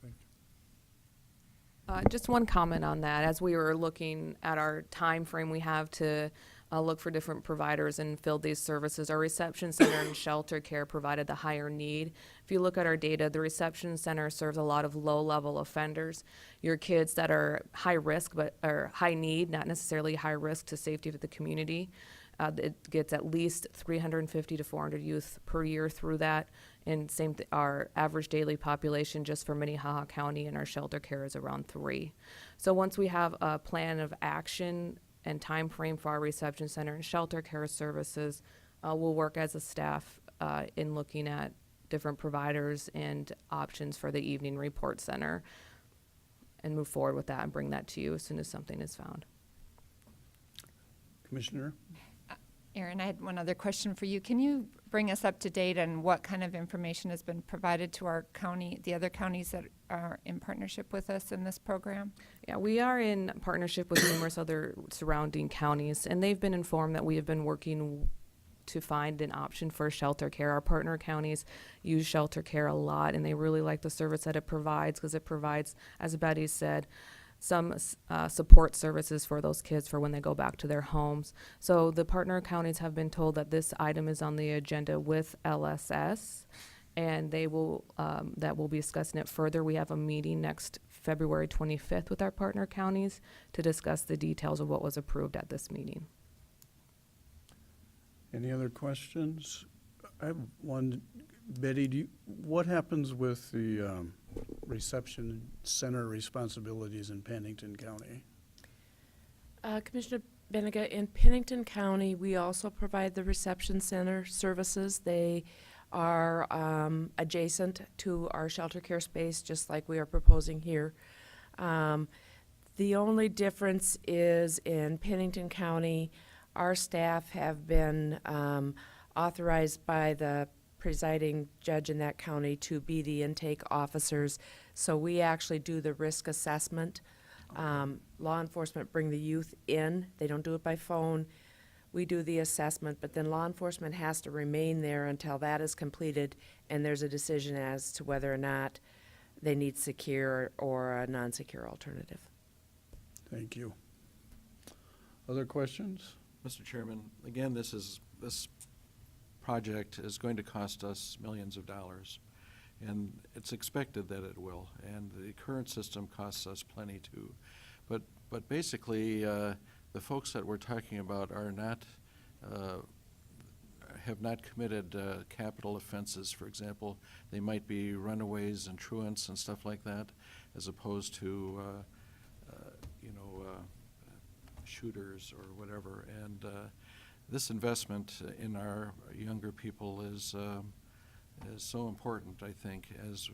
thank you. Just one comment on that. As we were looking at our time frame we have to look for different providers and fill these services, our reception center and shelter care provided the higher need. If you look at our data, the reception center serves a lot of low-level offenders. Your kids that are high risk but are high need, not necessarily high risk to safety to the community. It gets at least 350 to 400 youth per year through that. And our average daily population just for Minnehaha County and our shelter care is around 3. So once we have a plan of action and time frame for our reception center and shelter care services, we'll work as a staff in looking at different providers and options for the evening report center and move forward with that and bring that to you as soon as something is found. Commissioner? Aaron, I had one other question for you. Can you bring us up to date on what kind of information has been provided to our county, the other counties that are in partnership with us in this program? Yeah, we are in partnership with numerous other surrounding counties, and they've been informed that we have been working to find an option for shelter care. Our partner counties use shelter care a lot, and they really like the service that it provides because it provides, as Betty said, some support services for those kids for when they go back to their homes. So the partner counties have been told that this item is on the agenda with LSS, and they will that we'll be discussing it further. We have a meeting next February 25th with our partner counties to discuss the details of what was approved at this meeting. Any other questions? I have one. Betty, what happens with the reception center responsibilities in Pennington County? Commissioner Benega, in Pennington County, we also provide the reception center services. They are adjacent to our shelter care space, just like we are proposing here. The only difference is in Pennington County, our staff have been authorized by the presiding judge in that county to be the intake officers. So we actually do the risk assessment. Law enforcement bring the youth in. They don't do it by phone. We do the assessment, but then law enforcement has to remain there until that is completed and there's a decision as to whether or not they need secure or a non-secure alternative. Thank you. Other questions? Mr. Chairman, again, this project is going to cost us millions of dollars, and it's expected that it will, and the current system costs us plenty too. But basically, the folks that we're talking about are not, have not committed capital offenses. For example, they might be runaways and truants and stuff like that, as opposed to, shooters or whatever. And this investment in our younger people is so important, I think, as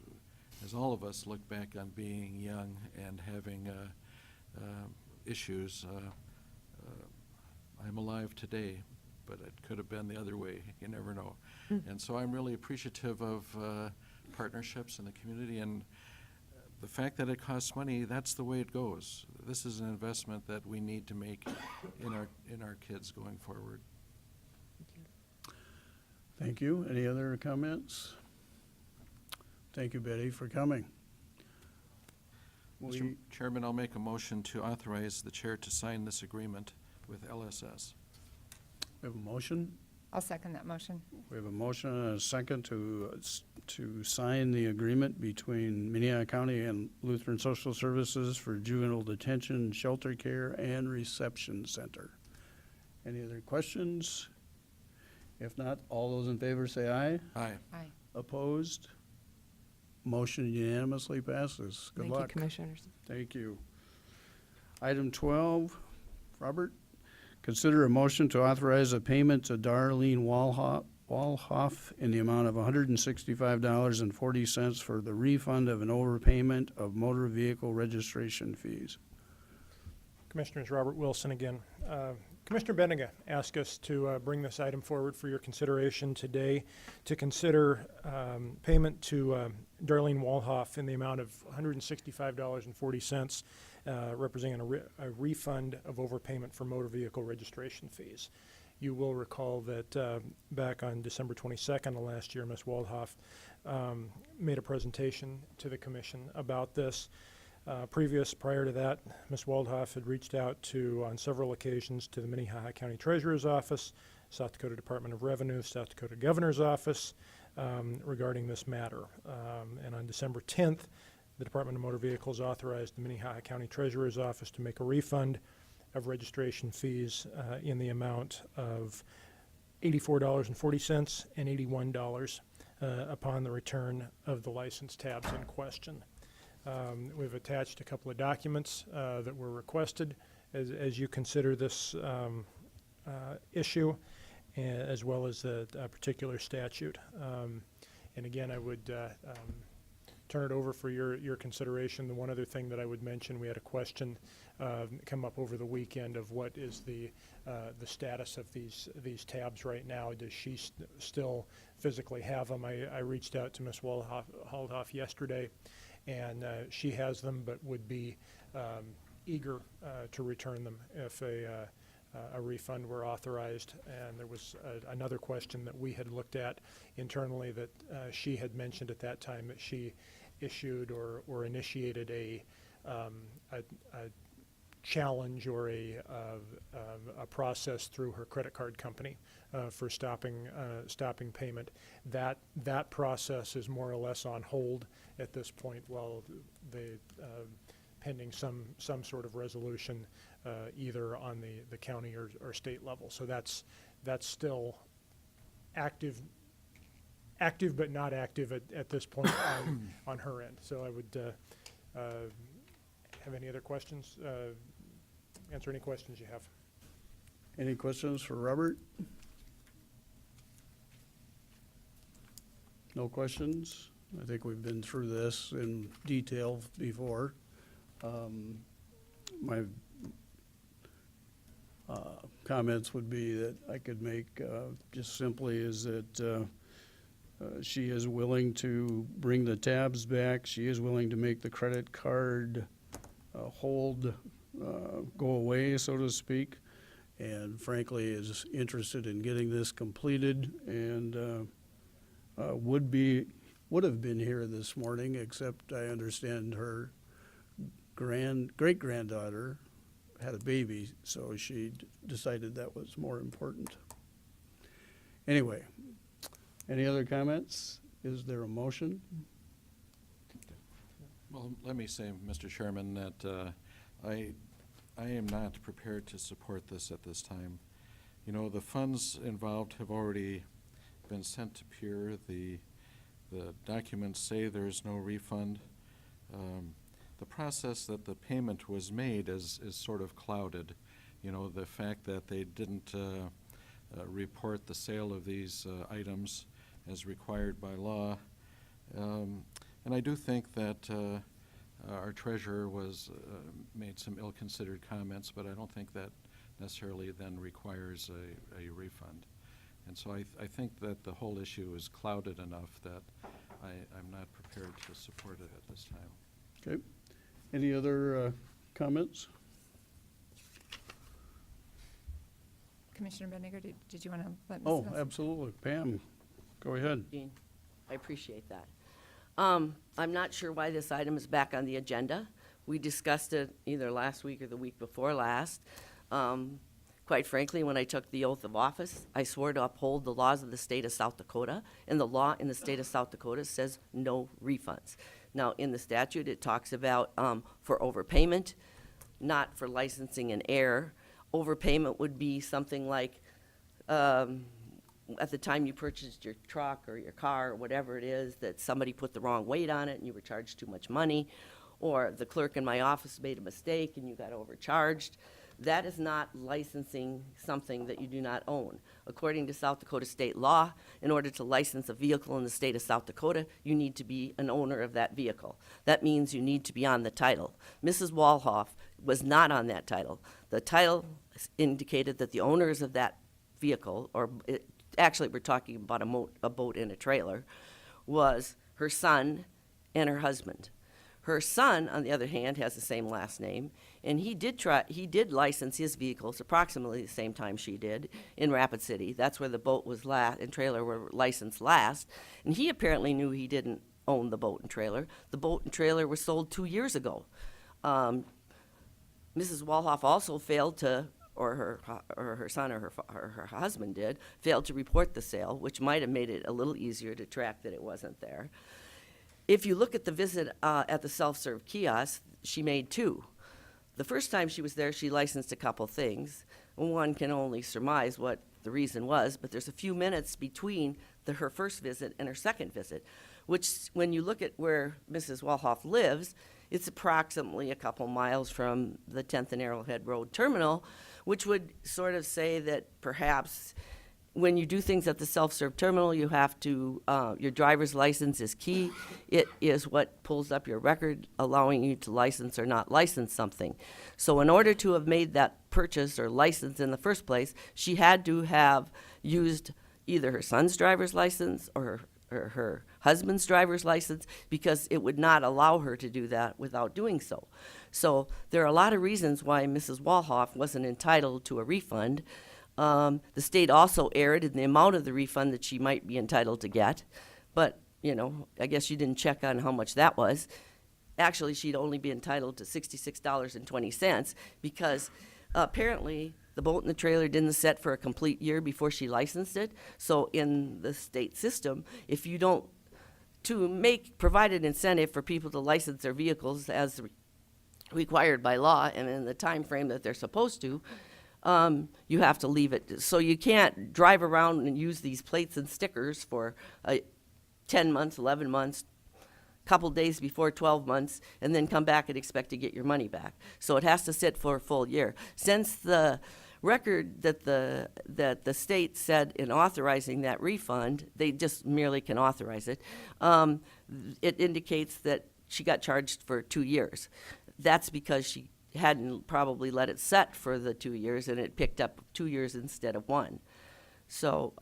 all of us look back on being young and having issues. I'm alive today, but it could have been the other way. You never know. And so I'm really appreciative of partnerships in the community, and the fact that it costs money, that's the way it goes. This is an investment that we need to make in our kids going forward. Thank you. Any other comments? Thank you, Betty, for coming. Mr. Chairman, I'll make a motion to authorize the chair to sign this agreement with LSS. We have a motion. I'll second that motion. We have a motion and a second to sign the agreement between Minnehaha County and Lutheran Social Services for juvenile detention, shelter care, and reception center. Any other questions? If not, all those in favor say aye. Aye. Aye. Opposed? Motion unanimously passes. Good Thank luck. you, Commissioners. Thank you. Item 12, Robert, consider a motion to authorize a payment to Darlene Walhoff in the amount of $165.40 for the refund of an overpayment of motor vehicle registration fees. Commissioners, Robert Wilson again. Commissioner Benega asked us to bring this item forward for your consideration today to consider payment to Darlene Walhoff in the amount of $165.40 representing a refund of overpayment for motor vehicle registration fees. You will recall that back on December 22nd of last year, Ms. Waldhoff made a presentation to the commission about this. Prior to that, Ms. Waldhoff had reached out on several occasions to the Minnehaha County Treasurer's Office, South Dakota Department of Revenue, South Dakota Governor's Office regarding this matter. And on December 10th, the Department of Motor Vehicles authorized the Minnehaha County Treasurer's Office to make a refund of registration fees in the amount of $84.40 and $81 upon the return of the license tabs in question. We've attached a couple of documents that were requested as you consider this issue, as well as a particular statute. And again, I would turn it over for your consideration. The one other thing that I would mention, we had a question come up over the weekend of what is the status of these tabs right now. Does she still physically have them? I reached out to Ms. Waldhoff yesterday, and she has them, but would be eager to return them if a refund were authorized. And there was another question that we had looked at internally that she had mentioned at that time that she issued or initiated a challenge or a process through her credit card company for stopping payment. That process is more or less on hold at this point while they pending some sort of resolution either on the county or state level. So that's still active but not active at this point on her end. So I would have any other questions, answer any questions you have. Any questions for Robert? No questions? I think we've been through this in detail before. My comments would be that I could make just simply is that she is willing to bring the tabs back. She is willing to make the credit card hold go away, so to speak, and frankly is interested in getting this completed and would have been here this morning, except I understand her great-granddaughter had a baby, so she decided that was more important. Anyway, any other comments? Is there a motion? Well, let me say, Mr. Chairman, that I am not prepared to support this at this time. You know, the funds involved have already been sent to Pure. The documents say there's no refund. The process that the payment was made is sort of clouded. You know, the fact that they didn't report the sale of these items as required by law. And I do think that our treasurer made some ill-considered comments, but I don't think that necessarily then requires a refund. And so I think that the whole issue is clouded enough that I'm not prepared to support it at this time. Okay. Any other comments? Commissioner Bendiger, did you want to let Ms. Oh, Nelson? absolutely. Pam, go ahead. Jean, I appreciate that. I'm not sure why this item is back on the agenda. We discussed it either last week or the week before last. Quite frankly, when I took the oath of office, I swore to uphold the laws of the state of South Dakota, and the law in the state of South Dakota says no refunds. Now, in the statute, it talks about for overpayment, not for licensing and error. Overpayment would be something like at the time you purchased your truck or your car or whatever it is, that somebody put the wrong weight on it and you were charged too much money, or the clerk in my office made a mistake and you got overcharged. That is not licensing something that you do not own. According to South Dakota state law, in order to license a vehicle in the state of South Dakota, you need to be an owner of that vehicle. That means you need to be on the title. Mrs. Waldhoff was not on that title. The title indicated that the owners of that vehicle, actually we're talking about a boat and a trailer, was her son and her husband. Her son, on the other hand, has the same last name, and he did license his vehicles approximately the same time she did in Rapid City. That's where the boat was and trailer were licensed last, and he apparently knew he didn't own the boat and trailer. The boat and trailer was sold 2 years ago. Mrs. Walhoff also failed to, or her son or her husband did, failed to report the sale, which might have made it a little easier to track that it wasn't there. If you look at the visit at the self-serve kiosk, she made 2. The first time she was there, she licensed a couple things. One can only surmise what the reason was, but there's a few minutes between her first visit and her second visit, which, when you look at where Mrs. Walhoff lives, it's approximately a couple miles from the 10th and Arrowhead Road terminal, which would sort of say that perhaps when you do things at the self-serve terminal, you have to, your driver's license is key. It is what pulls up your record, allowing you to license or not license something. So in order to have made that purchase or license in the first place, she had to have used either her son's driver's license or her husband's driver's license, because it would not allow her to do that without doing so. So there are a lot of reasons why Mrs. Walhoff wasn't entitled to a refund. The state also erred in the amount of the refund that she might be entitled to get, but, you know, I guess you didn't check on how much that was. Actually, she'd only be entitled to $66.20 because apparently the boat and the trailer didn't set for a complete year before she licensed it. So in the state system, if you don't, provide an incentive for people to license their vehicles as required by law and in the time frame that they're supposed to, you have to leave it. So you can't drive around and use these plates and stickers for 10 months, 11 months, couple days before 12 months, and then come back and expect to get your money back. So it has to sit for a full year. Since the record that the state said in authorizing that refund, they just merely can authorize it, it indicates that she got charged for 2 years. That's because she hadn't probably let it set for the 2 years, and it picked up 2 years instead of 1. So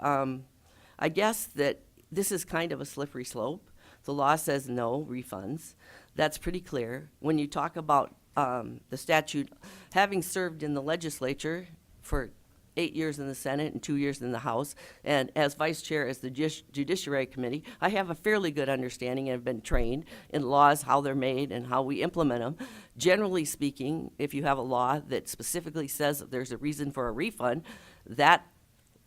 I guess that this is kind of a slippery slope. The law says no refunds. That's pretty clear. When you talk about the statute, having served in the legislature for 8 years in the Senate and 2 years in the House, and as vice chair as the Judiciary Committee, I have a fairly good understanding and have been trained in laws, how they're made and how we implement them. Generally speaking, if you have a law that specifically says that there's a reason for a refund, that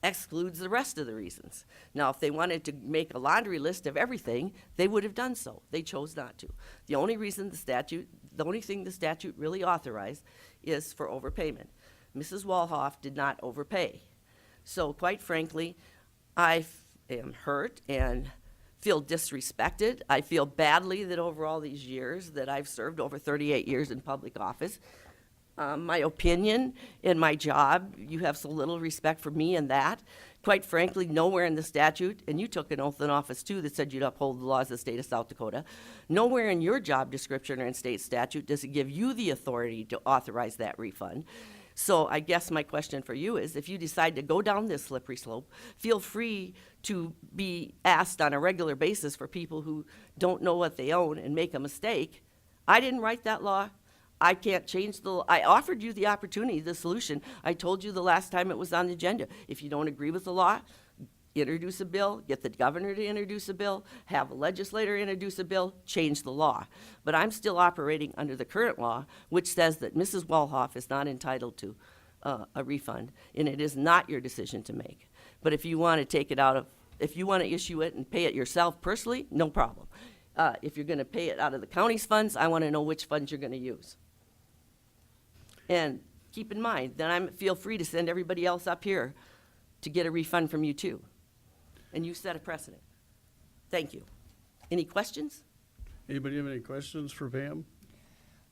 excludes the rest of the reasons. Now, if they wanted to make a laundry list of everything, they would have done so. They chose not to. The only thing the statute really authorized is for overpayment. Mrs. Walhoff did not overpay. So quite frankly, I am hurt and feel disrespected. I feel badly that over all these years that I've served, over 38 years in public office, my opinion in my job, you have so little respect for me and that. Quite frankly, nowhere in the statute, and you took an oath in office too that said you'd uphold the laws of the state of South Dakota, nowhere in your job description or in state statute does it give you the authority to authorize that refund. So I guess my question for you is, if you decide to go down this slippery slope, feel free to be asked on a regular basis for people who don't know what they own and make a mistake. I didn't write that law. I can't change the law. I offered you the opportunity, the solution. I told you the last time it was on the agenda. If you don't agree with the law, introduce a bill, get the governor to introduce a bill, have a legislator introduce a bill, change the law. But I'm still operating under the current law, which says that Mrs. Walhoff is not entitled to a refund, and it is not your decision to make. But if you want to take it if you want to issue it and pay it yourself personally, no problem. If you're going to pay it out of the county's funds, I want to know which funds you're going to use. And keep in mind that feel free to send everybody else up here to get a refund from you too. And you set a precedent. Thank you. Any questions? Anybody have any questions for Pam?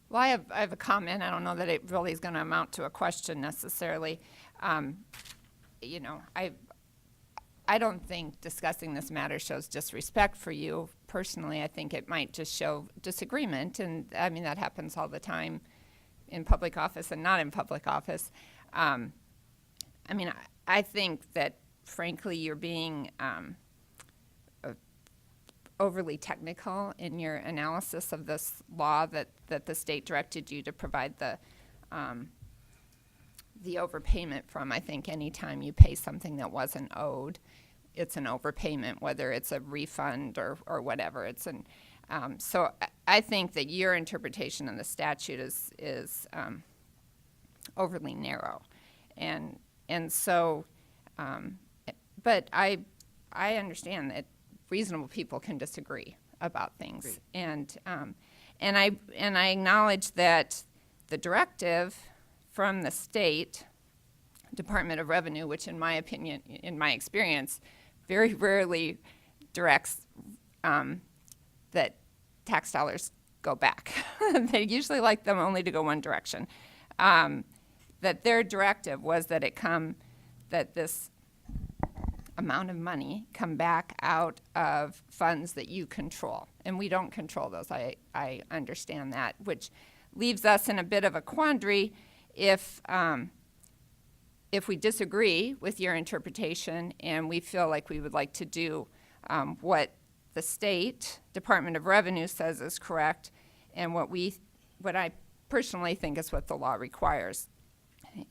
Well, I have a comment. I don't know that it really is going to amount to a question necessarily. You know, I don't think discussing this matter shows disrespect for you. Personally, I think it might just show disagreement, and I mean, that happens all the time in public office and not in public office. I mean, I think that, frankly, you're being overly technical in your analysis of this law that the state directed you to provide the overpayment from. I think anytime you pay something that wasn't owed, it's an overpayment, whether it's a refund or whatever. So I think that your interpretation of the statute is overly narrow. But I understand that reasonable people can disagree about things. And I acknowledge that the directive from the state Department of Revenue, which in my opinion, in my experience, very rarely directs that tax dollars go back. They usually like them only to go one direction. That their directive was that that this amount of money come back out of funds that you control. And we don't control those. I understand that, which leaves us in a bit of a quandary if we disagree with your interpretation and we feel like we would like to do what the state Department of Revenue says is correct and what I personally think is what the law requires.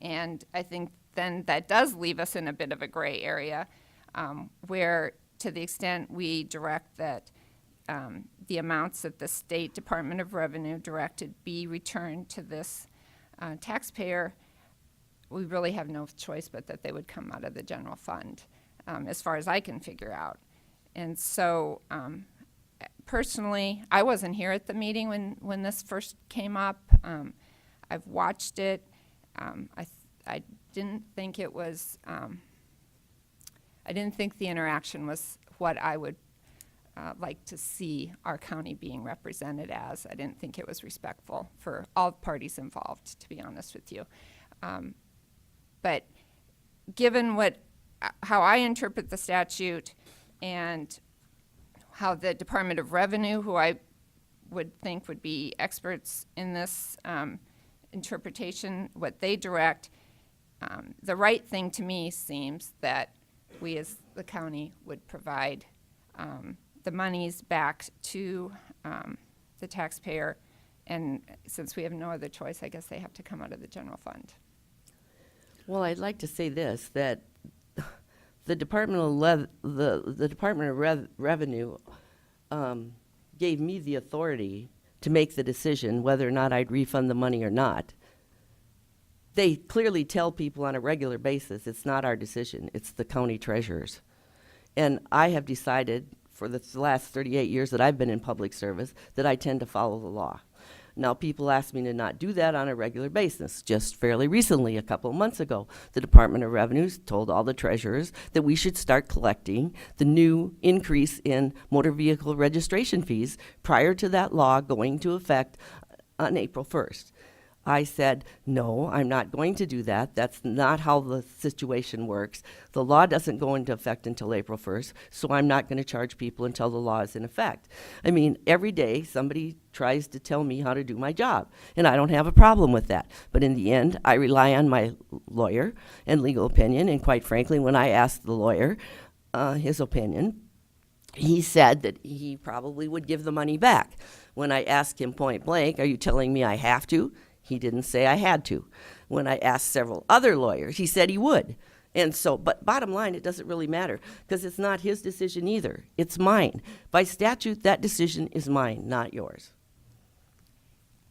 And I think then that does leave us in a bit of a gray area where, to the extent we direct that the amounts that the state Department of Revenue directed be returned to this taxpayer, we really have no choice but that they would come out of the general fund, as far as I can figure out. And so personally, I wasn't here at the meeting when this first came up. I've watched it. I didn't think it was, I didn't think the interaction was what I would like to see our county being represented as. I didn't think it was respectful for all parties involved, to be honest with you. But given how I interpret the statute and how the Department of Revenue, who I would think would be experts in this interpretation, what they direct, the right thing to me seems that we as the county would provide the monies back to the taxpayer, and since we have no other choice, I guess they have to come out of the general fund. Well, I'd like to say this, that the Department of Revenue gave me the authority to make the decision whether or not I'd refund the money or not. They clearly tell people on a regular basis, it's not our decision, it's the county treasurer's. And I have decided for the last 38 years that I've been in public service that I tend to follow the law. Now, people ask me to not do that on a regular basis. Just fairly recently, a couple of months ago, the Department of Revenue told all the treasurers that we should start collecting the new increase in motor vehicle registration fees prior to that law going into effect on April 1st. I said, no, I'm not going to do that. That's not how the situation works. The law doesn't go into effect until April 1st, so I'm not going to charge people until the law is in effect. I mean, every day somebody tries to tell me how to do my job, and I don't have a problem with that. But in the end, I rely on my lawyer and legal opinion, and quite frankly, when I asked the lawyer his opinion, he said that he probably would give the money back. When I asked him point blank, are you telling me I have to? He didn't say I had to. When I asked several other lawyers, he said he would. And so, but bottom line, it doesn't really matter because it's not his decision either. It's mine. By statute, that decision is mine, not yours.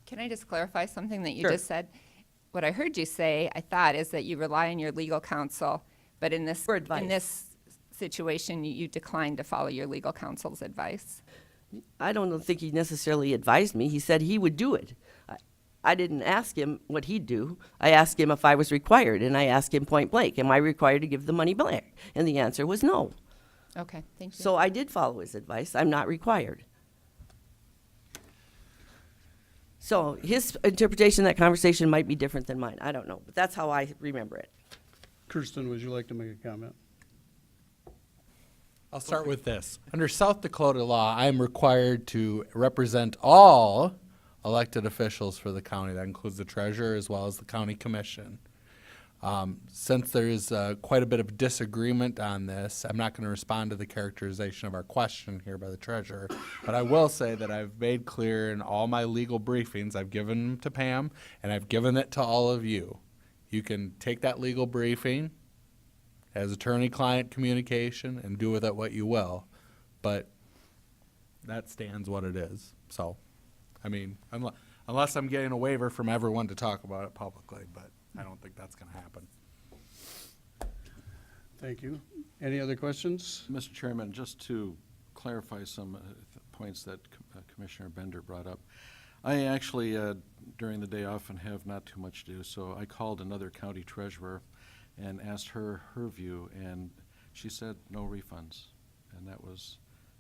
Can I just clarify something that you Sure. just said? What I heard you say, I thought, is that you rely on your legal counsel, but in this situation, you declined to follow your legal counsel's advice. I don't think he necessarily advised me. He said he would do it. I didn't ask him what he'd do. I asked him if I was required, and I asked him point blank, am I required to give the money back? And the answer was no. Okay, thank you. So I did follow his advice. I'm not required. So his interpretation of that conversation might be different than mine. I don't know, but that's how I remember it. Kirsten, would you like to make a comment? I'll start with this. Under South Dakota law, I am required to represent all elected officials for the county. That includes the treasurer as well as the county commission. Since there's quite a bit of disagreement on this, I'm not going to respond to the characterization of our question here by the treasurer, but I will say that I've made clear in all my legal briefings, I've given them to Pam, and I've given it to all of you. You can take that legal briefing as attorney-client communication and do with it what you will, but that stands what it is. So, I mean, unless I'm getting a waiver from everyone to talk about it publicly, but I don't think that's going to happen. Thank you. Any other questions? Mr. Chairman, just to clarify some points that Commissioner Bender brought up, I actually, during the day, often have not too much to do, so I called another county treasurer and asked her view, and she said no refunds. And that was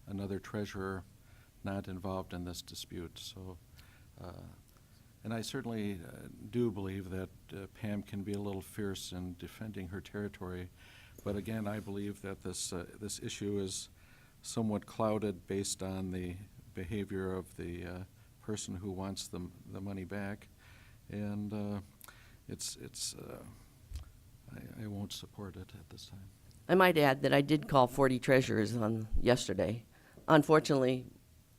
another treasurer not involved in this dispute. So, and I certainly do believe that Pam can be a little fierce in defending her territory, but again, I believe that this issue is somewhat clouded based on the behavior of the person who wants the money back, and I won't support it at this time. I might add that I did call 40 treasurers on yesterday. Unfortunately,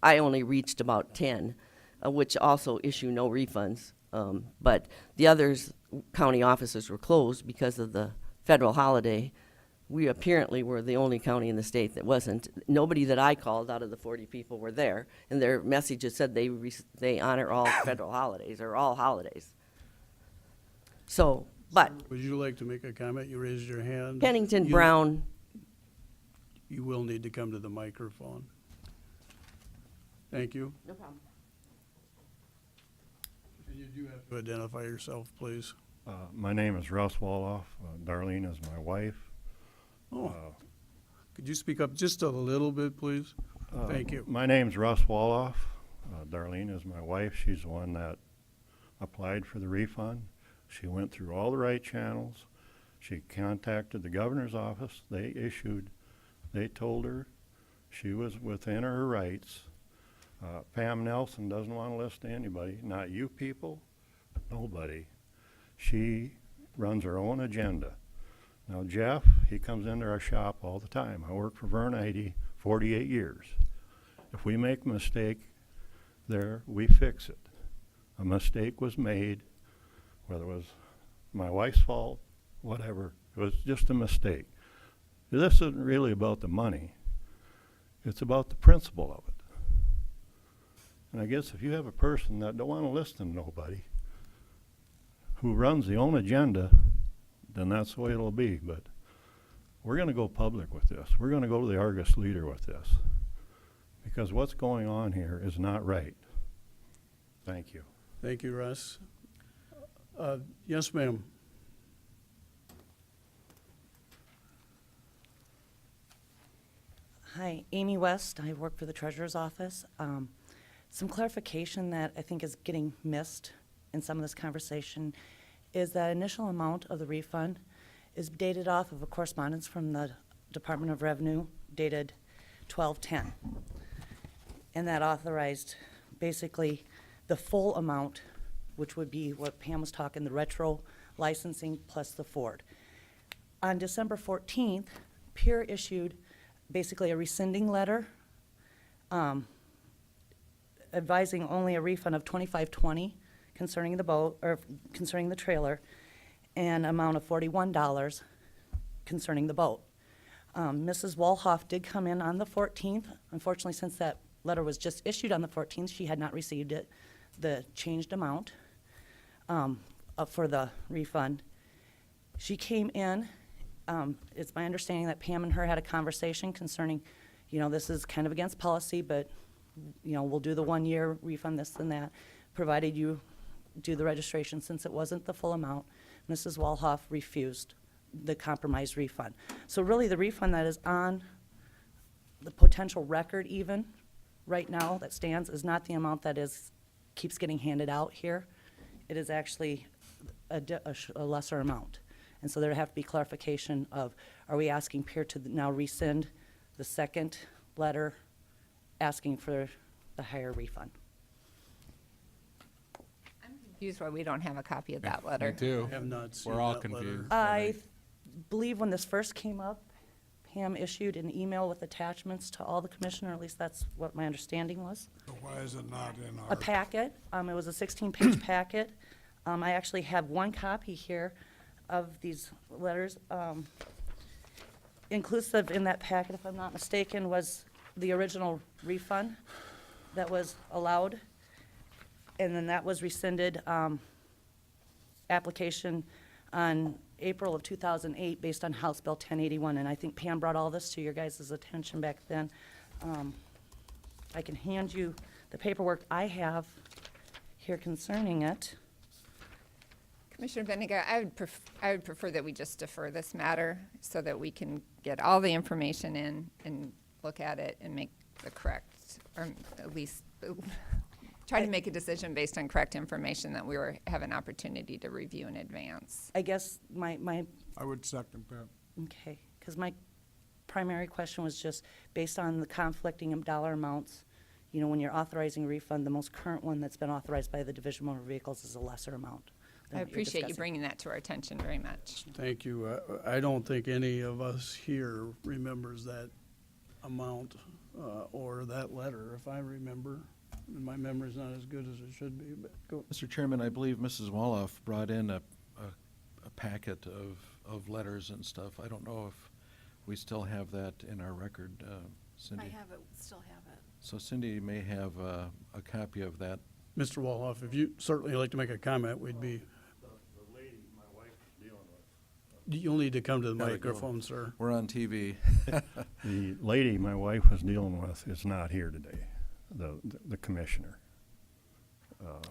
I only reached about 10, which also issue no refunds. But the others, county offices were closed because of the federal holiday. We apparently were the only county in the state that wasn't. Nobody that I called out of the 40 people were there, and their messages said they honor all federal holidays, or all holidays. So, but Would you like to make a comment? You raised your hand. Pennington You- Brown, You will need to come to the microphone. Thank you. no problem. And you do have to identify yourself, please. My name is Russ Woloff. Darlene is my wife. Oh, could you speak up just a little bit, please? Thank you. My name's Russ Woloff. Darlene is my wife. She's the one that applied for the refund. She went through all the right channels. She contacted the governor's office. They told her she was within her rights. Pam Nelson doesn't want to listen to anybody, not you people, nobody. She runs her own agenda. Now Jeff, he comes into our shop all the time. I worked for Vern ID 48 years. If we make a mistake there, we fix it. A mistake was made, whether it was my wife's fault, whatever, it was just a mistake. This isn't really about the money. It's about the principle of it. And I guess if you have a person that don't want to listen to nobody, who runs their own agenda, then that's the way it'll be. But we're going to go public with this. We're going to go to the Argus Leader with this. Because what's going on here is not right. Thank you. Thank you, Russ. Yes, ma'am. Hi, Amy West. I work for the Treasurer's Office. Some clarification that I think is getting missed in some of this conversation is that initial amount of the refund is dated off of a correspondence from the Department of Revenue dated 12/10. And that authorized basically the full amount, which would be what Pam was talking, the retro licensing plus the Ford. On December 14th, Pier issued basically a rescinding letter advising only a refund of $25.20 concerning the boat, or concerning the trailer, and amount of $41 concerning the boat. Mrs. Walhoff did come in on the 14th. Unfortunately, since that letter was just issued on the 14th, she had not received it, the changed amount for the refund. She came in. It's my understanding that Pam and her had a conversation concerning, this is kind of against policy, but, we'll do the 1-year refund, this and that, provided you do the registration. Since it wasn't the full amount, Mrs. Walhoff refused the compromise refund. So really, the refund that is on the potential record even right now that stands is not the amount that keeps getting handed out here. It is actually a lesser amount. And so there have to be clarification of, are we asking Pier to now rescind the second letter asking for the higher refund? I'm Confused why we don't have a copy of that letter. Me too. I have not seen We're all that letter. confused. I believe when this first came up, Pam issued an email with attachments to all the commissioner, at least that's what my understanding was. So why is it not in A our? packet, it was a 16-page packet. I actually have one copy here of these letters. Inclusive in that packet, if I'm not mistaken, was the original refund that was allowed. And then that was rescinded, application on April of 2008 based on House Bill 1081. And I think Pam brought all this to your guys' attention back then. I can hand you the paperwork I have here concerning it. Commissioner Benega, I would prefer that we just defer this matter so that we can get all the information in and look at it and make the correct, or at least try to make a decision based on correct information that we have an opportunity to review in advance. I guess my I would second that. okay, because my primary question was just based on the conflicting of dollar amounts. You know, when you're authorizing a refund, the most current one that's been authorized by the Division of Motor Vehicles is a lesser amount. than I what you're appreciate you discussing. bringing that to our attention very much. Thank you. I don't think any of us here remembers that amount or that letter, if I remember. My memory's not as good as it should be, but go. Mr. Chairman, I believe Mrs. Woloff brought in a packet of letters and stuff. I don't know if we still have that in our record, Cindy. I have it, still have it. So Cindy may have a copy of that. Mr. Woloff, if you certainly like to make a comment, we'd be, The lady my wife is dealing with. you'll need to come to the Gotta go. microphone, sir. We're on TV. The lady my wife was dealing with is not here today, the commissioner.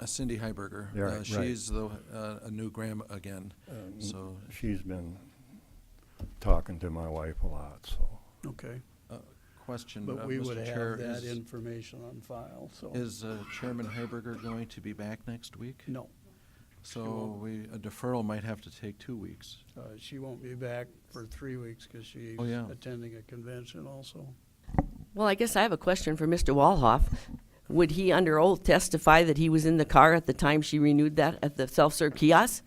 Cindy Heiberger. Yeah, right. She's a new grandma again, so. She's been talking to my wife a lot, so. Okay. Question, But we would Mr. Chair, have that is information on file, so. Chairman Heiberger going to be back next week? No, So a deferral might have to take 2 weeks. she won't be back for 3 weeks because she's Oh, yeah. attending a convention also. Well, I guess I have a question for Mr. Walhoff. Would he under oath testify that he was in the car at the time she renewed that at the self-serve kiosk?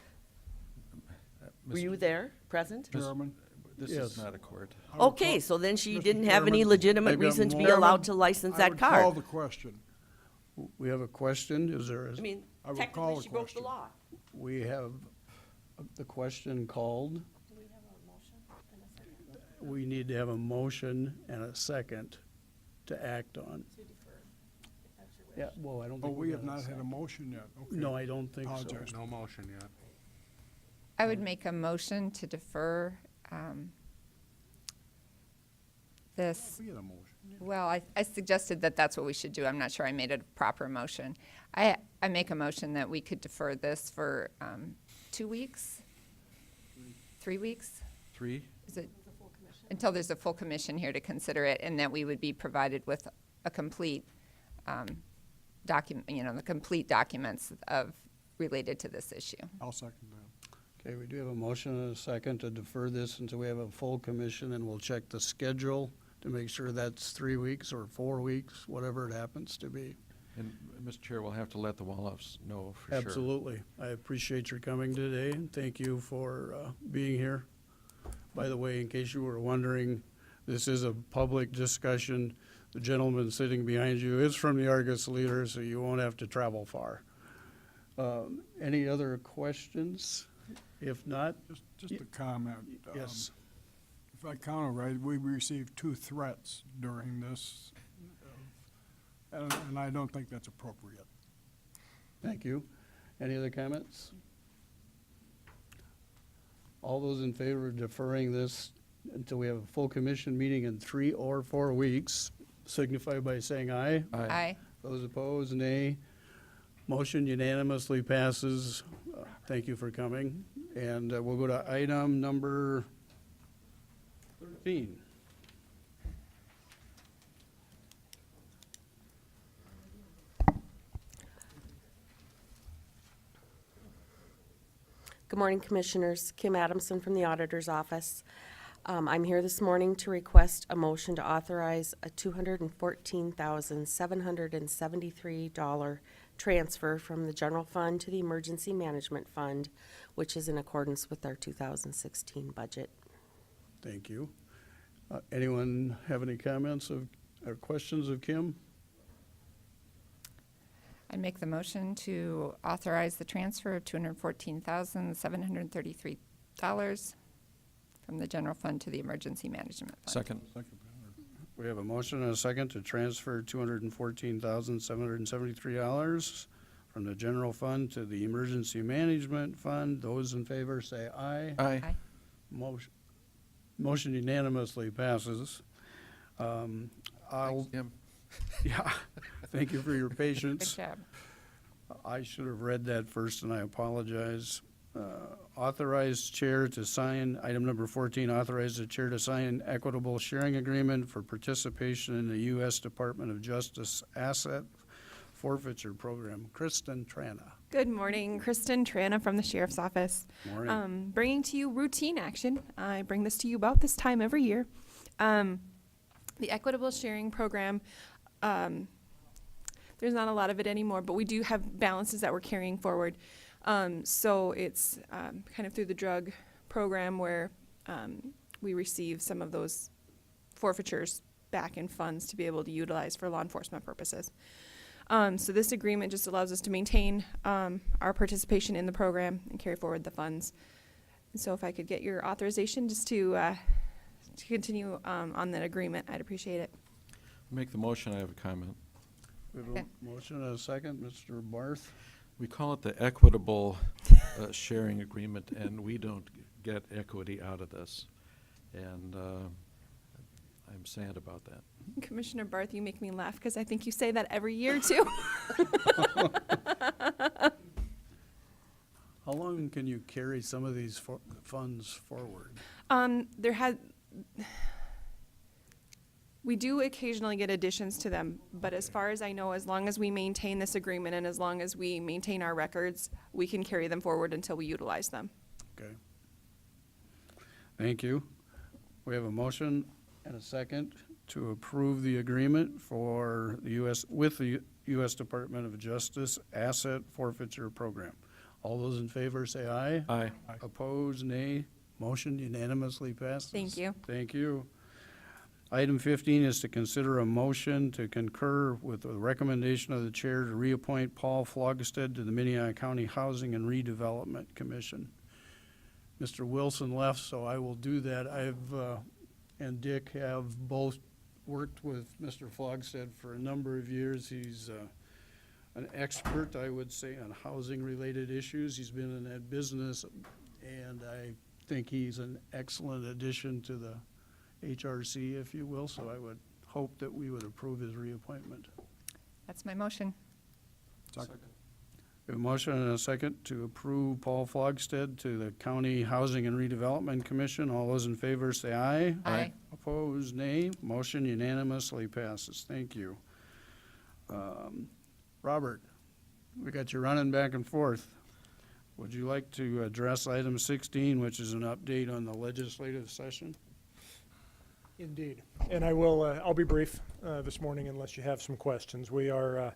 Were you there, present? Chairman? This Yes. is not a court. I would Okay, call- so then she Mr. didn't have any Chairman, legitimate I've got reason to be more- allowed to license I that would call car. the question. We have a question, is there, I mean, I would call technically, the she broke the question. law. we have the question called. We need to have a motion and a second to act on. Yeah, well, I don't Oh, think we we have got not a had a second. motion yet. Okay. No, I don't think so. Apologize. No motion yet. I would make a motion to defer this. We had a motion. Well, I suggested that that's what we should do. I'm not sure I made a proper motion. I make a motion that we could defer this for 2 weeks? 3 weeks? 3? Is it? Until there's a full commission here to consider it, and that we would be provided with a complete document, the complete documents related to this issue. I'll second that. Okay, we do have a motion and a second to defer this until we have a full commission, and we'll check the schedule to make sure that's 3 weeks or 4 weeks, whatever it happens to be. And, Mr. Chair, we'll have to let the Woloffs know for sure. Absolutely. I appreciate your coming today, and thank you for being here. By the way, in case you were wondering, this is a public discussion. The gentleman sitting behind you is from the Argus Leader, so you won't have to travel far. Any other questions? If not, Just a comment. yes. If I counted right, we received 2 threats during this, and I don't think that's appropriate. Thank you. Any other comments? All those in favor of deferring this until we have a full commission meeting in 3 or 4 weeks, signify by saying aye. Aye. Those opposed, nay. Motion unanimously passes. Thank you for coming. And we'll go to item number 13. Good morning, Commissioners. Kim Adamson from the Auditor's Office. I'm here this morning to request a motion to authorize a $214,773 transfer from the general fund to the emergency management fund, which is in accordance with our 2016 budget. Thank you. Anyone have any comments or questions of Kim? I make the motion to authorize the transfer of $214,733 from the general fund to the emergency management fund. Second. We have a motion and a second to transfer $214,773 from the general fund to the emergency management fund. Those in favor say aye. Aye. Motion unanimously passes. I'll, Kim. yeah, thank you for your Good patience. job. I should have read that first, and I apologize. Authorized chair to sign, item number 14, authorize the chair to sign equitable sharing agreement for participation in the U.S. Department of Justice Asset Forfeiture Program. Kristen Trana. Good morning, Kristen Trana from the Sheriff's Office. Morning. Bringing to you routine action. I bring this to you about this time every year. The Equitable Sharing Program, there's not a lot of it anymore, but we do have balances that we're carrying forward. So it's kind of through the drug program where we receive some of those forfeitures back in funds to be able to utilize for law enforcement purposes. So this agreement just allows us to maintain our participation in the program and carry forward the funds. And so if I could get your authorization just to continue on that agreement, I'd appreciate it. Make the motion. I have a comment. We have a motion and a second. Mr. Barth. We call it the equitable sharing agreement, and we don't get equity out of this. And I'm sad about that. Commissioner Barth, you make me laugh because I think you say that every year too. How long can you carry some of these funds forward? We do occasionally get additions to them, but as far as I know, as long as we maintain this agreement and as long as we maintain our records, we can carry them forward until we utilize them. Okay. Thank you. We have a motion and a second to approve the agreement for the with the U.S. Department of Justice Asset Forfeiture Program. All those in favor say aye. Aye. Opposed, nay. Motion unanimously passes. Thank you. Thank you. Item 15 is to consider a motion to concur with the recommendation of the chair to reappoint Paul Flogstead to the Minnehaha County Housing and Redevelopment Commission. Mr. Wilson left, so I will do that. And Dick have both worked with Mr. Flogstead for a number of years. He's an expert, I would say, on housing-related issues. He's been in that business, and I think he's an excellent addition to the HRC, if you will, so I would hope that we would approve his reappointment. That's my motion. Second. We have a motion and a second to approve Paul Flogstead to the County Housing and Redevelopment Commission. All those in favor say aye. Aye. Opposed, nay. Motion unanimously passes. Thank you. Robert, we got you running back and forth. Would you like to address item 16, which is an update on the legislative session? Indeed. And I will, I'll be brief this morning unless you have some questions. We are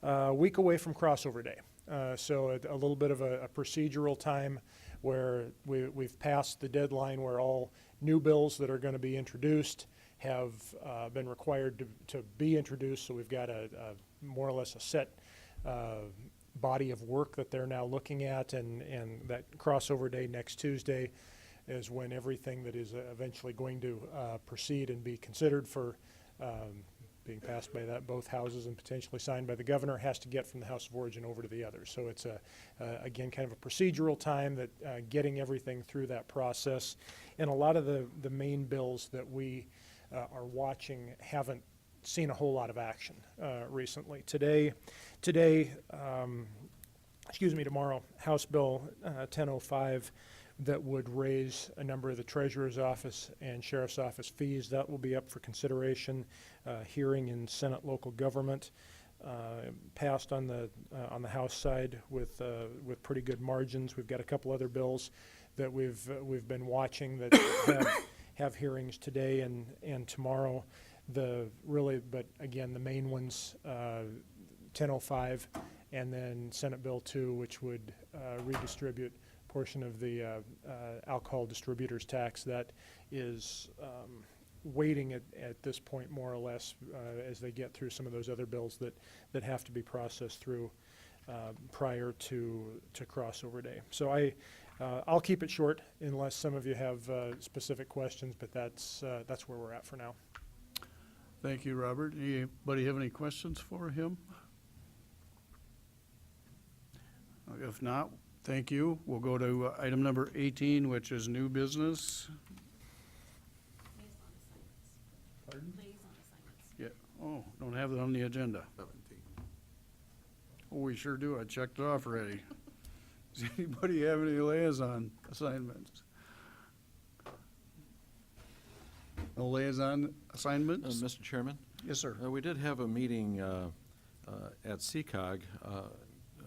a week away from crossover day. So a little bit of a procedural time where we've passed the deadline where all new bills that are going to be introduced have been required to be introduced. So we've got a more or less a set body of work that they're now looking at, and that crossover day next Tuesday is when everything that is eventually going to proceed and be considered for being passed by both houses and potentially signed by the governor has to get from the House of Origin over to the others. So it's again kind of a procedural time that getting everything through that process. And a lot of the main bills that we are watching haven't seen a whole lot of action recently. Tomorrow, House Bill 1005 that would raise a number of the Treasurer's Office and Sheriff's Office fees. That will be up for consideration, hearing in Senate Local Government. Passed on the House side with pretty good margins. We've got a couple other bills that we've been watching that have hearings today and tomorrow. But again, the main ones, 1005 and then Senate Bill 2, which would redistribute a portion of the alcohol distributors tax that is waiting at this point, more or less, as they get through some of those other bills that have to be processed through prior to crossover day. So I'll keep it short unless some of you have specific questions, but that's where we're at for now. Thank you, Robert. Anybody have any questions for him? If not, thank you. We'll go to item number 18, which is new business. Pardon? Yeah. Oh, don't have it on the agenda. 17. Oh, we sure do. I checked it off already. Does anybody have any liaison assignments? No liaison assignments? Mr. Chairman? Yes, sir. We did have a meeting at CCOG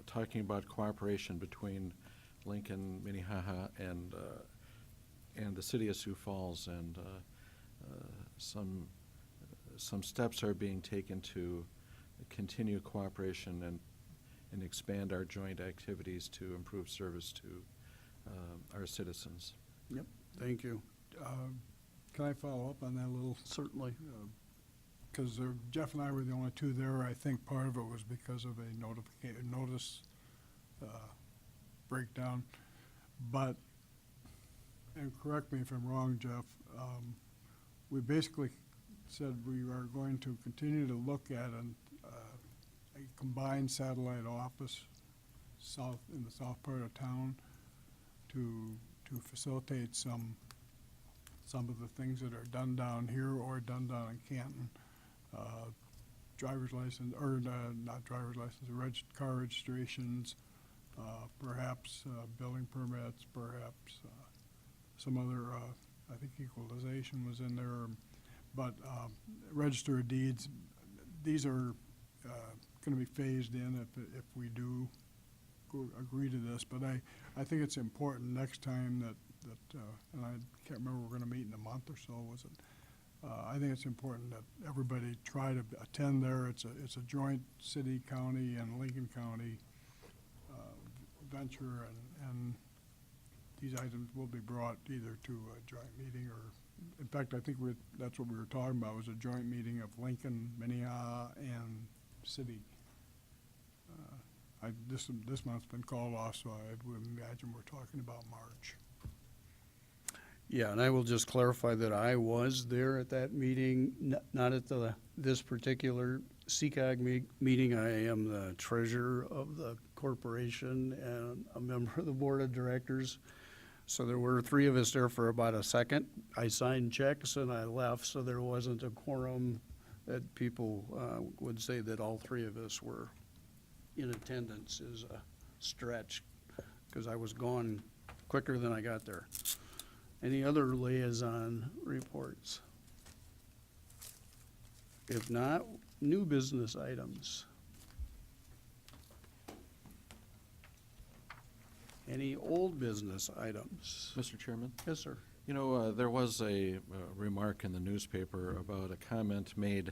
talking about cooperation between Lincoln, Minnehaha, and the city of Sioux Falls, and some steps are being taken to continue cooperation and expand our joint activities to improve service to our citizens. Yep, thank you. Can I follow up on that a little? Certainly. Because Jeff and I were the only two there. I think part of it was because of a notice breakdown. But, and correct me if I'm wrong, Jeff, we basically said we are going to continue to look at a combined satellite office in the south part of town to facilitate some of the things that are done down here or done down in Canton. Driver's license, or not driver's license, car registrations, perhaps building permits, perhaps some other, I think equalization was in there, but register of deeds, these are going to be phased in if we do agree to this, but I think it's important next time that and I can't remember, we're going to meet in a month or so, was it? I think it's important that everybody try to attend there. It's a joint city, county, and Lincoln County venture, and these items will be brought either to a joint meeting or, in fact, I think that's what we were talking about, was a joint meeting of Lincoln, Minnehaha, and city. This month's been called off, so I would imagine we're talking about March. Yeah, and I will just clarify that I was there at that meeting, not at this particular CCOG meeting. I am the treasurer of the corporation and a member of the board of directors. So there were three of us there for about a second. I signed checks and I left, so there wasn't a quorum that people would say that all three of us were in attendance is a stretch, because I was gone quicker than I got there. Any other liaison reports? If not, new business items. Any old business items? Mr. Chairman? Yes, sir. You know, there was a remark in the newspaper about a comment made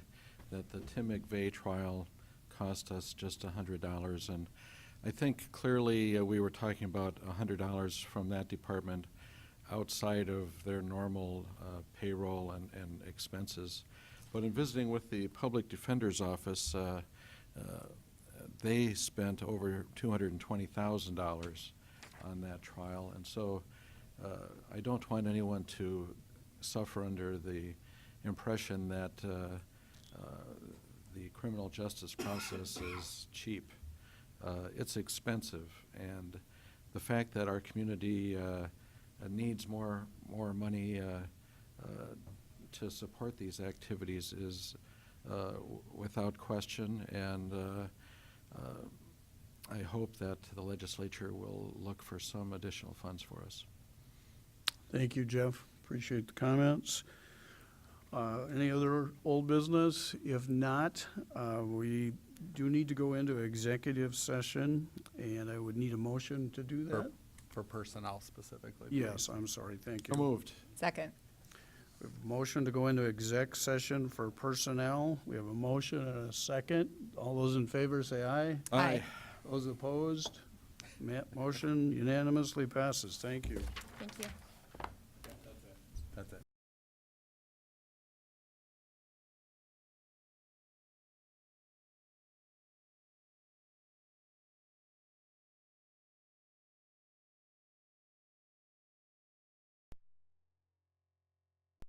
that the Tim McVeigh trial cost us just $100, and I think clearly we were talking about $100 from that department outside of their normal payroll and expenses. But in visiting with the Public Defender's Office, they spent over $220,000 on that trial, and so I don't want anyone to suffer under the impression that the criminal justice process is cheap. It's expensive, and the fact that our community needs more money to support these activities is without question, and I hope that the legislature will look for some additional funds for us. Thank you, Jeff. Appreciate the comments. Any other old business? If not, we do need to go into executive session, and I would need a motion to do that. For personnel specifically. Yes, I'm sorry, thank you. So moved. Second. We have a motion to go into exec session for personnel. We have a motion and a second. All those in favor say aye. Aye. Those opposed? Motion unanimously passes. Thank you. Thank you.